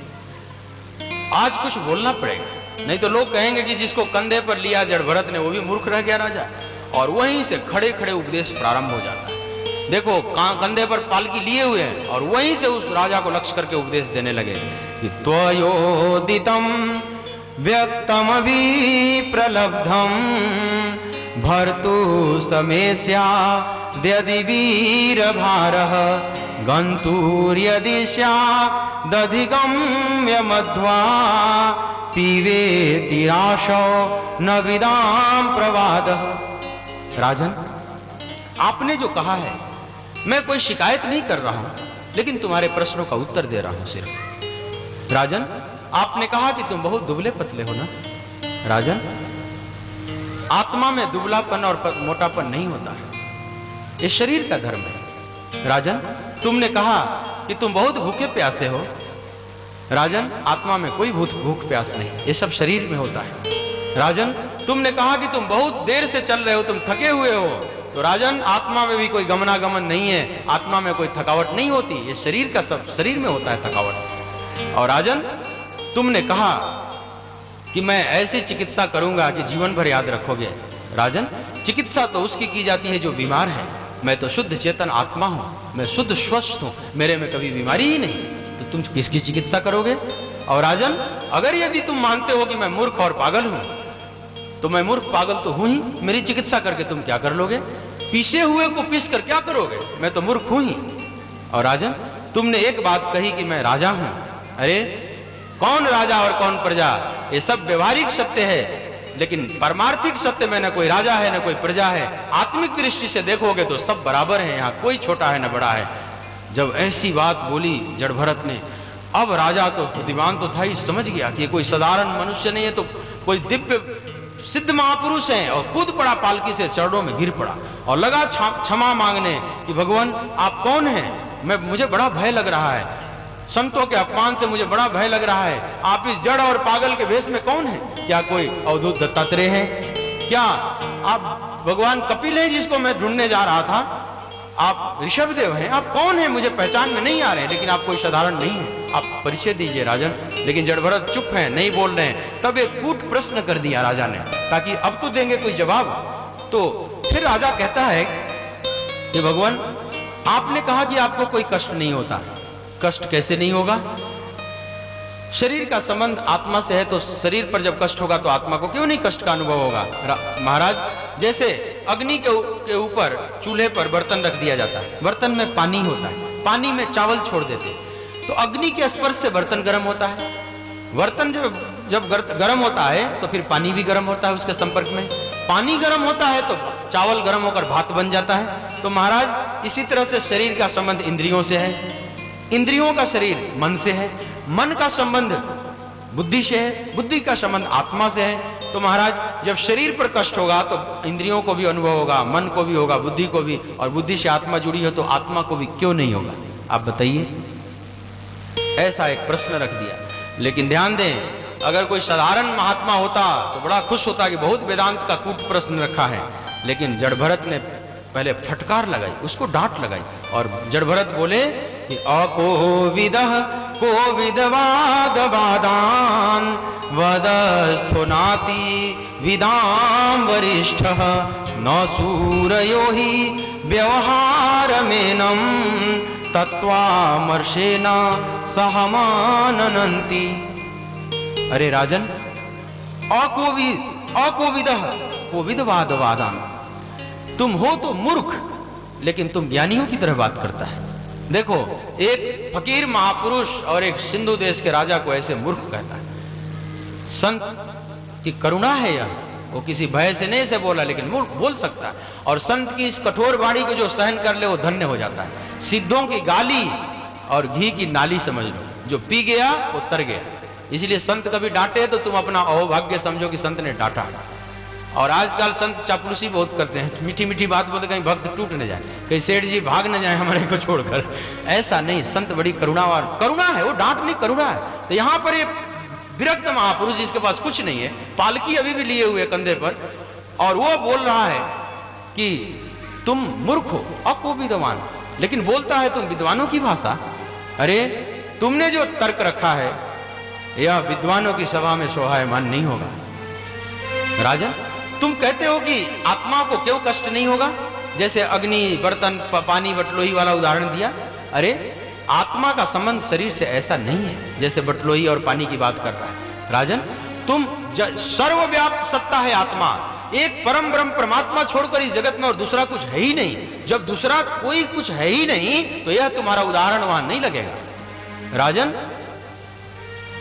आज कुछ बोलना पड़ेगा, नहीं तो लोग कहेंगे कि जिसको कंधे पर लिया जड़ भरत ने वो भी मूर्ख रह गया राजा। और वहीं से खड़े खड़े उपदेश प्रारंभ हो जाता है। देखो कंधे पर पालकी लिए हुए हैं और वहीं से उस राजा को लक्ष्य करके उपदेश देने लगे कि त्वयोदितम व्यक्तमभि प्रलब्धम भर्तु समेस्या यदि वीर भारः गंतुर्यदि स्यादधिगम्य मध्वा पीवेति राशो न विदाम प्रवादः। राजन, आपने जो कहा है, मैं कोई शिकायत नहीं कर रहा हूं, लेकिन तुम्हारे प्रश्नों का उत्तर दे रहा हूं सिर्फ। राजन, आपने कहा कि तुम बहुत दुबले पतले हो ना। राजन, आत्मा में दुबलापन और मोटापन नहीं होता है, ये शरीर का धर्म है। राजन, तुमने कहा कि तुम बहुत भूखे प्यासे हो। राजन, आत्मा में कोई भूख प्यास नहीं, ये सब शरीर में होता है। राजन, तुमने कहा कि तुम बहुत देर से चल रहे हो, तुम थके हुए हो, तो राजन आत्मा में भी कोई गमनागमन नहीं है, आत्मा में कोई थकावट नहीं होती, ये शरीर का सब शरीर में होता है थकावट। और राजन, तुमने कहा कि मैं ऐसी चिकित्सा करूंगा कि जीवन भर याद रखोगे। राजन, चिकित्सा तो उसकी की जाती है जो बीमार है। मैं तो शुद्ध चेतन आत्मा हूं, मैं शुद्ध स्वस्थ हूं, मेरे में कभी बीमारी ही नहीं, तो तुम किसकी चिकित्सा करोगे? और राजन, अगर यदि तुम मानते हो कि मैं मूर्ख और पागल हूं, तो मैं मूर्ख पागल तो हूं ही, मेरी चिकित्सा करके तुम क्या कर लोगे? पीसे हुए को पीस कर क्या करोगे? मैं तो मूर्ख हूं ही। और राजन, तुमने एक बात कही कि मैं राजा हूं। अरे कौन राजा और कौन प्रजा, ये सब व्यवहारिक सत्य है, लेकिन परमार्थिक सत्य में न कोई राजा है न कोई प्रजा है। आत्मिक दृष्टि से देखोगे तो सब बराबर है, यहाँ कोई छोटा है न बड़ा है। जब ऐसी बात बोली जड़ भरत ने, अब राजा तो बुद्धिमान तो था ही, समझ गया कि कोई साधारण मनुष्य नहीं है, तो कोई दिव्य सिद्ध महापुरुष हैं, और कूद पड़ा पालकी से, चरणों में गिर पड़ा और लगा क्षमा मांगने कि भगवान आप कौन हैं? मुझे बड़ा भय लग रहा है, संतों के अपमान से मुझे बड़ा भय लग रहा है। आप इस जड़ और पागल के भेष में कौन है? क्या कोई अवधूत दत्तात्रेय है? क्या आप भगवान कपिल हैं जिसको मैं ढूंढने जा रहा था? आप ऋषभदेव हैं? आप कौन हैं? मुझे पहचान में नहीं आ रहे, लेकिन आप कोई साधारण नहीं है, आप परिचय दीजिए राजन। लेकिन जड़ भरत चुप हैं, नहीं बोल रहे हैं। तब एक कूट प्रश्न कर दिया राजा ने, ताकि अब तो देंगे कोई जवाब। तो फिर राजा कहता है कि भगवान, आपने कहा कि आपको कोई कष्ट नहीं होता। कष्ट कैसे नहीं होगा? शरीर का संबंध आत्मा से है, तो शरीर पर जब कष्ट होगा तो आत्मा को क्यों नहीं कष्ट का अनुभव होगा? महाराज, जैसे अग्नि के ऊपर चूल्हे पर बर्तन रख दिया जाता है, बर्तन में पानी होता है, पानी में चावल छोड़ देते, तो अग्नि के स्पर्श से बर्तन गर्म होता है। बर्तन जब गर्म होता है तो फिर पानी भी गर्म होता है उसके संपर्क में, पानी गर्म होता है तो चावल गर्म होकर भात बन जाता है। तो महाराज, इसी तरह से शरीर का संबंध इंद्रियों से है, इंद्रियों का शरीर मन से है, मन का संबंध बुद्धि से है, बुद्धि का संबंध आत्मा से है। तो महाराज, जब शरीर पर कष्ट होगा तो इंद्रियों को भी अनुभव होगा, मन को भी होगा, बुद्धि को भी, और बुद्धि से आत्मा जुड़ी हो तो आत्मा को भी क्यों नहीं होगा? आप बताइए। ऐसा एक प्रश्न रख दिया। लेकिन ध्यान दें, अगर कोई साधारण महात्मा होता तो बड़ा खुश होता कि बहुत वेदांत का कूट प्रश्न रखा है। लेकिन जड़ भरत ने पहले फटकार लगाई, उसको डांट लगाई, और जड़ भरत बोले कि अकोविदः कोविदवाद वादान वदस्थो नाति विदाम वरिष्ठः न सूरयो हि व्यवहारमेनं तत्वामर्षेण सहमाननन्ति। अरे राजन, अकोविदः कोविदवाद वादान, तुम हो तो मूर्ख, लेकिन तुम ज्ञानियों की तरह बात करता है। देखो, एक फकीर महापुरुष और एक सिंधु देश के राजा को ऐसे मूर्ख कहता है। संत की करुणा है यह, वो किसी भय से नहीं से बोला, लेकिन मूर्ख बोल सकता है। और संत की इस कठोर वाणी को जो सहन कर ले वो धन्य हो जाता है। सिद्धों की गाली और घी की नाली समझ लो, जो पी गया वो तर गया। इसलिए संत कभी डांटे तो तुम अपना अहोभाग्य समझो कि संत ने डांटा। और आजकल संत चापलूसी बहुत करते हैं, मीठी मीठी बात बोलते, कहीं भक्त टूट न जाए, कहीं सेठ जी भाग न जाए हमारे को छोड़कर। ऐसा नहीं, संत बड़ी करुणा है, वो डांट नहीं, करुणा है। तो यहाँ पर ये विरक्त महापुरुष जिसके पास कुछ नहीं है, पालकी अभी भी लिए हुए कंधे पर, और वो बोल रहा है कि तुम मूर्ख हो, अकोविदवान, लेकिन बोलता है तुम विद्वानों की भाषा। अरे तुमने जो तर्क रखा है यह विद्वानों की सभा में शोभायमान नहीं होगा। राजन, तुम कहते हो कि आत्मा को क्यों कष्ट नहीं होगा? जैसे अग्नि, बर्तन, पानी, बटलोही वाला उदाहरण दिया। अरे आत्मा का संबंध शरीर से ऐसा नहीं है जैसे बटलोही और पानी की बात कर रहा है। राजन, तुम सर्वव्याप्त सत्ता है आत्मा, एक परम ब्रह्म परमात्मा छोड़कर इस जगत में और दूसरा कुछ है ही नहीं। जब दूसरा कोई कुछ है ही नहीं तो यह तुम्हारा उदाहरण वहां नहीं लगेगा। राजन,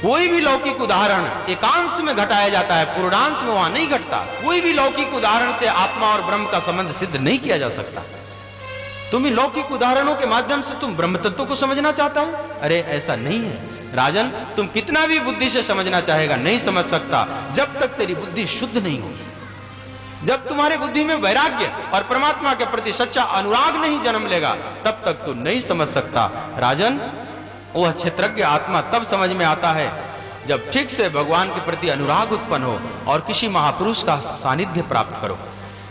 कोई भी लौकिक उदाहरण एकांश में घटाया जाता है, पूर्णांश में वहां नहीं घटता। कोई भी लौकिक उदाहरण से आत्मा और ब्रह्म का संबंध सिद्ध नहीं किया जा सकता। तुम इन लौकिक उदाहरणों के माध्यम से तुम ब्रह्म तत्व को समझना चाहता है? अरे ऐसा नहीं है राजन, तुम कितना भी बुद्धि से समझना चाहेगा नहीं समझ सकता जब तक तेरी बुद्धि शुद्ध नहीं होगी। जब तुम्हारे बुद्धि में वैराग्य और परमात्मा के प्रति सच्चा अनुराग नहीं जन्म लेगा तब तक तू नहीं समझ सकता। राजन, वह क्षेत्रज्ञ आत्मा तब समझ में आता है जब ठीक से भगवान के प्रति अनुराग उत्पन्न हो और किसी महापुरुष का सानिध्य प्राप्त करो,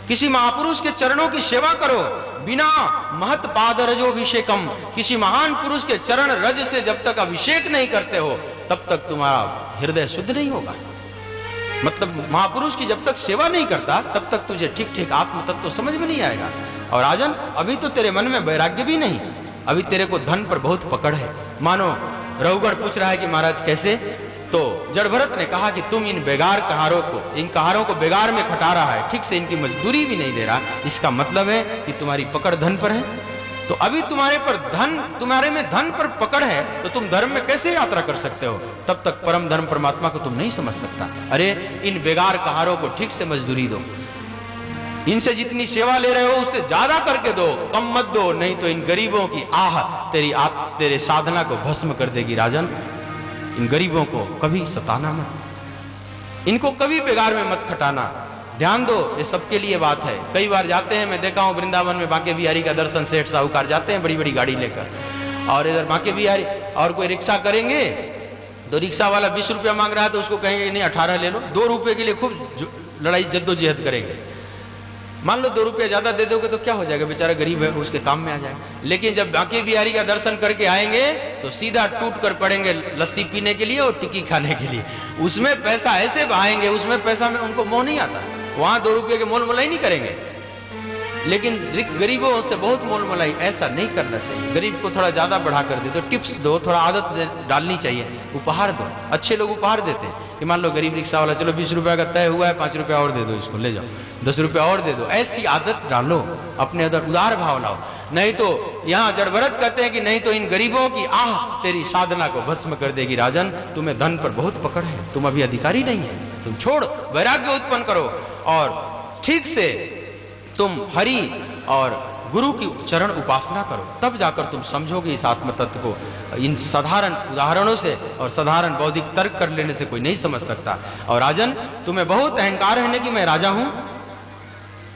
किसी महापुरुष के चरणों की सेवा करो बिना महत पाद रजोभिषेकम। किसी महान पुरुष के चरण रज से जब तक अभिषेक नहीं करते हो तब तक तुम्हारा हृदय शुद्ध नहीं होगा। मतलब महापुरुष की जब तक सेवा नहीं करता तब तक तुझे ठीक ठीक आत्म तत्व तो समझ में नहीं आएगा। और राजन, अभी तो तेरे मन में वैराग्य भी नहीं, अभी तेरे को धन पर बहुत पकड़ है। मानो रघुगण पूछ रहा है कि महाराज कैसे, तो जड़भरत ने कहा कि तुम इन बेगार कहारों को, इन कहारों को बेगार में खटा रहा है, ठीक से इनकी मजदूरी भी नहीं दे रहा, इसका मतलब है कि तुम्हारी पकड़ धन पर है। तो अभी तुम्हारे में धन पर पकड़ है, तो तुम धर्म में कैसे यात्रा कर सकते हो? तब तक परम धर्म परमात्मा को तुम नहीं समझ सकता। अरे इन बेगार कहारों को ठीक से मजदूरी दो, इनसे जितनी सेवा ले रहे हो उससे ज्यादा करके दो, कम मत दो, नहीं तो इन गरीबों की आह तेरे साधना को भस्म कर देगी। राजन, इन गरीबों को कभी सताना मत, इनको कभी बेगार में मत खटाना, ध्यान दो, ये सबके लिए बात है। कई बार जाते हैं, मैं देखा हूं वृंदावन में बांके बिहारी का दर्शन, सेठ साहूकार जाते हैं बड़ी बड़ी गाड़ी लेकर, और इधर बांके बिहारी और कोई रिक्शा करेंगे तो रिक्शा वाला 20 रुपया मांग रहा है तो उसको कहेंगे नहीं 18 ले लो। 2 रुपये के लिए खूब लड़ाई जद्दोजहद करेंगे। मान लो 2 रुपया ज्यादा दे दोगे तो क्या हो जाएगा, बेचारा गरीब है, उसके काम में आ जाएगा। लेकिन जब बांके बिहारी का दर्शन करके आएंगे तो सीधा टूट कर पड़ेंगे लस्सी पीने के लिए और टिक्की खाने के लिए। उसमें पैसा ऐसे बहाएंगे, उसमें पैसा में उनको मोह नहीं आता, वहां 2 रुपये के मोल मोलाई नहीं करेंगे। लेकिन गरीबों से बहुत मोल मोलाई ऐसा नहीं करना चाहिए। गरीब को थोड़ा ज्यादा बढ़ा कर दे, तो टिप्स दो, थोड़ा आदत डालनी चाहिए, उपहार दो। अच्छे लोग उपहार देते हैं कि मान लो गरीब रिक्शा वाला, चलो 20 रुपया का तय हुआ है, 5 रुपया और दे दो, इसको ले जाओ, 10 रुपया और दे दो। ऐसी आदत डालो, अपने अंदर उदार भाव लाओ। नहीं तो यहाँ जड़भरत कहते हैं कि नहीं तो इन गरीबों की आह तेरी साधना को भस्म कर देगी। राजन, तुम्हें धन पर बहुत पकड़ है, तुम अभी अधिकारी नहीं है, तुम छोड़, वैराग्य उत्पन्न करो और ठीक से तुम हरि और गुरु की चरण उपासना करो, तब जाकर तुम समझोगे इस आत्म तत्व को। इन साधारण उदाहरणों से और साधारण बौद्धिक तर्क कर लेने से कोई नहीं समझ सकता। और राजन, तुम्हें बहुत अहंकार है कि मैं राजा हूं,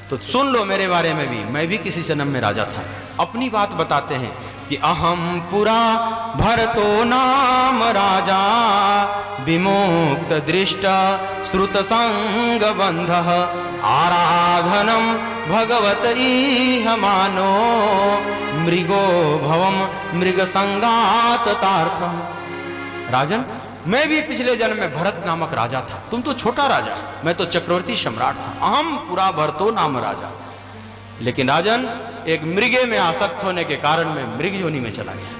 तो सुन लो मेरे बारे में भी, मैं भी किसी जन्म में राजा था। अपनी बात बताते हैं कि अहम पुरा भरतो नाम राजा, विमुक्त दृष्ट श्रुत संग बंध, आराधनम भगवत इह मानो, मृगो भवम मृग संगात तार्थम। राजन, मैं भी पिछले जन्म में भरत नामक राजा था, तुम तो छोटा राजा, मैं तो चक्रवर्ती सम्राट था। अहम पुरा भरतो नाम राजा। लेकिन राजन, एक मृगे में आसक्त होने के कारण मैं मृग योनि में चला गया,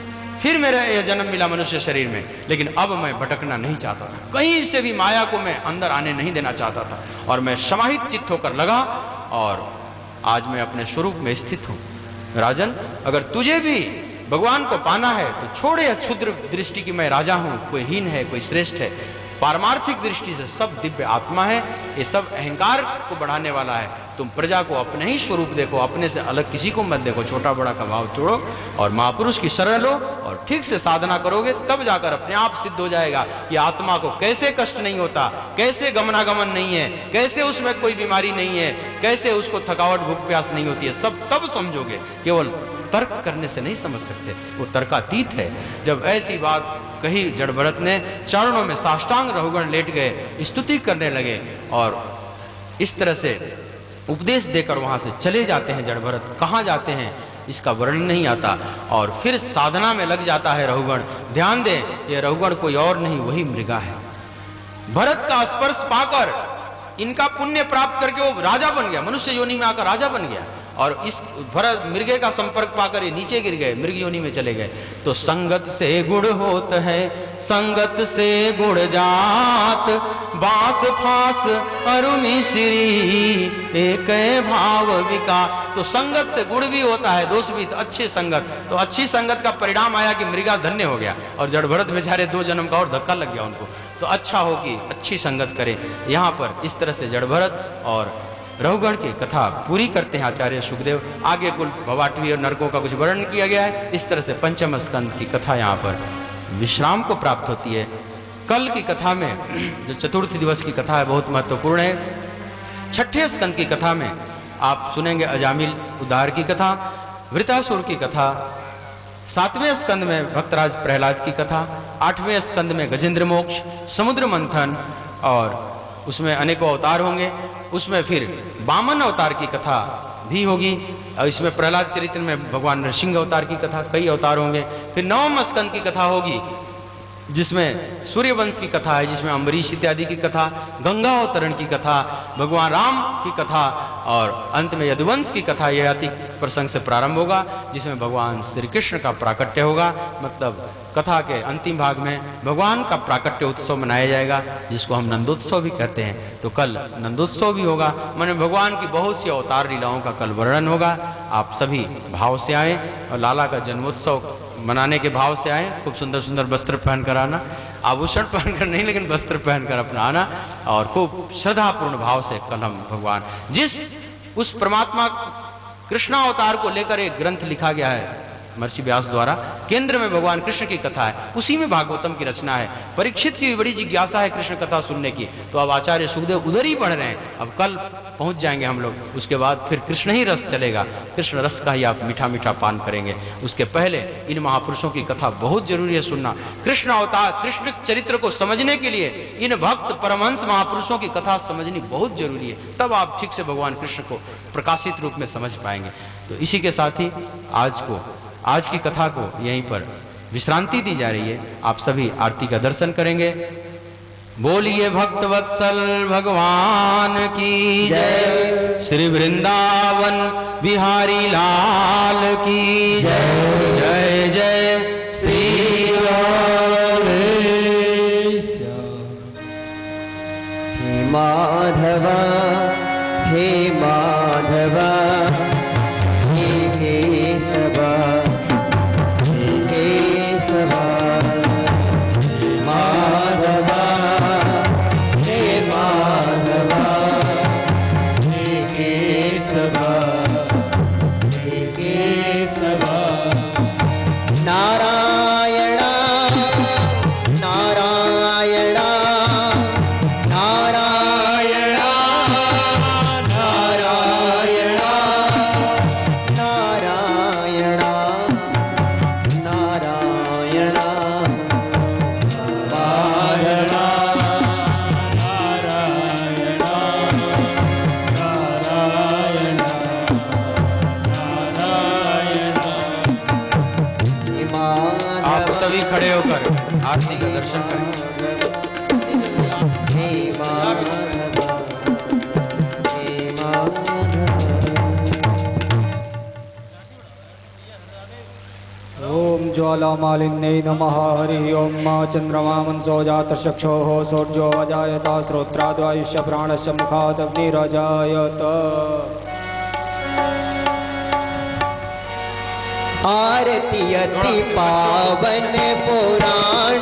फिर मेरा यह जन्म मिला मनुष्य शरीर में। लेकिन अब मैं भटकना नहीं चाहता था, कहीं से भी माया को मैं अंदर आने नहीं देना चाहता था, और मैं समाहित चित्त होकर लगा, और आज मैं अपने स्वरूप में स्थित हूं। राजन, अगर तुझे भी भगवान को पाना है तो छोड़े क्षुद्र दृष्टि की मैं राजा हूं, कोई हीन है, कोई श्रेष्ठ है। पारमार्थिक दृष्टि से सब दिव्य आत्मा है, ये सब अहंकार को बढ़ाने वाला है। तुम प्रजा को अपने ही स्वरूप देखो, अपने से अलग किसी को मत देखो, छोटा बड़ा का भाव छोड़ो और महापुरुष की शरण लो, और ठीक से साधना करोगे तब जाकर अपने आप सिद्ध हो जाएगा कि आत्मा को कैसे कष्ट नहीं होता, कैसे गमनागमन नहीं है, कैसे उसमें कोई बीमारी नहीं है, कैसे उसको थकावट भूख प्यास नहीं होती है। सब तब समझोगे, केवल तर्क करने से नहीं समझ सकते, वो तर्कातीत है। जब ऐसी बात कही, जड़भरत ने चरणों में साष्टांग रघुगण लेट गए, स्तुति करने लगे, और इस तरह से उपदेश देकर वहां से चले जाते हैं। जड़भरत कहाँ जाते हैं इसका वर्णन नहीं आता, और फिर साधना में लग जाता है रघुगण। ध्यान दें, यह रघुगण कोई और नहीं, वही मृगा है। भरत का स्पर्श पाकर, इनका पुण्य प्राप्त करके वो राजा बन गया, मनुष्य योनि में आकर राजा बन गया, और इस भरत मृगे का संपर्क पाकर ये नीचे गिर गए, मृग योनि में चले गए। तो संगत से गुण होत है, संगत से गुण जात, बास फास अरु मिश्री, एक भाव विका। तो संगत से गुण भी होता है, दोष भी, तो अच्छी संगत, तो अच्छी संगत का परिणाम आया कि मृगा धन्य हो गया, और जड़भरत बेचारे 2 जन्म का और धक्का लग गया उनको। तो अच्छा हो कि अच्छी संगत करें। यहाँ पर इस तरह से जड़भरत और रघुगण की कथा पूरी करते हैं आचार्य सुखदेव। आगे कुल भवाटवी और नरकों का कुछ वर्णन किया गया है। इस तरह से पंचम स्कंद की कथा यहाँ पर विश्राम को प्राप्त होती है। कल की कथा में, जो चतुर्थी दिवस की कथा है, बहुत महत्वपूर्ण है। छठे स्कंद की कथा में आप सुनेंगे अजामिल उद्धार की कथा, वृतासुर की कथा, 7वें स्कंद में भक्तराज प्रहलाद की कथा, 8वें स्कंद में गजेंद्र मोक्ष, समुद्र मंथन, और उसमें अनेकों अवतार होंगे। उसमें फिर वामन अवतार की कथा भी होगी, और इसमें प्रहलाद चरित्र में भगवान नरसिंह अवतार की कथा, कई अवतार होंगे। फिर 9वें स्कंद की कथा होगी जिसमें सूर्यवंश की कथा है, जिसमें अम्बरीश इत्यादि की कथा, गंगा अवतरण की कथा, भगवान राम की कथा और अंत में यदुवंश की कथा यह अति प्रसंग से प्रारंभ होगा, जिसमें भगवान श्री कृष्ण का प्राकट्य होगा। मतलब कथा के अंतिम भाग में भगवान का प्राकट्य उत्सव मनाया जाएगा, जिसको हम नंदोत्सव भी कहते हैं। तो कल नंदोत्सव भी होगा, माने भगवान की बहुत सी अवतार लीलाओं का कल वर्णन होगा। आप सभी भाव से आए और लाला का जन्मोत्सव मनाने के भाव से आए। खूब सुंदर सुंदर वस्त्र पहन कर आना, आभूषण पहनकर नहीं लेकिन वस्त्र पहनकर अपना आना, और खूब श्रद्धापूर्ण भाव से कल हम भगवान जिस उस परमात्मा कृष्णावतार को लेकर एक ग्रंथ लिखा गया है महर्षि व्यास द्वारा, केंद्र में भगवान कृष्ण की कथा है, उसी में भागवतम की रचना है। परीक्षित की भी बड़ी जिज्ञासा है कृष्ण कथा सुनने की, तो अब आचार्य सुखदेव उधर ही बढ़ रहे हैं। अब कल पहुंच जाएंगे हम लोग, उसके बाद फिर कृष्ण ही रस चलेगा, कृष्ण रस का ही आप मीठा मीठा पान करेंगे। उसके पहले इन महापुरुषों की कथा बहुत जरूरी है सुनना। कृष्ण अवतार, कृष्ण चरित्र को समझने के लिए इन भक्त परमहंस महापुरुषों की कथा समझनी बहुत जरूरी है, तब आप ठीक से भगवान कृष्ण को प्रकाशित रूप में समझ पाएंगे। तो इसी के साथ ही आज की कथा को यहीं पर विश्रांति दी जा रही है। आप सभी आरती का दर्शन करेंगे। बोलिए भक्त वत्सल भगवान की जय, श्री वृंदावन बिहारी लाल की जय। जय जय श्री राम। हे माधव हे माधव हे केशव हे केशव माधव हे माधव हे केशव हे केशव नारायण नारायण नारायण नारायण नारायण नारायण आप सभी खड़े होकर आरती का दर्शन करें। ओम ज्वालामालिन्यै नमः। हरि ओम मा चंद्रमा मनसो जातचक्षुः सौर्यो अजायत श्रोत्राद्वायुष्य प्राणस्य मुखात् अग्निरजायत। आरती अति पावन पुराण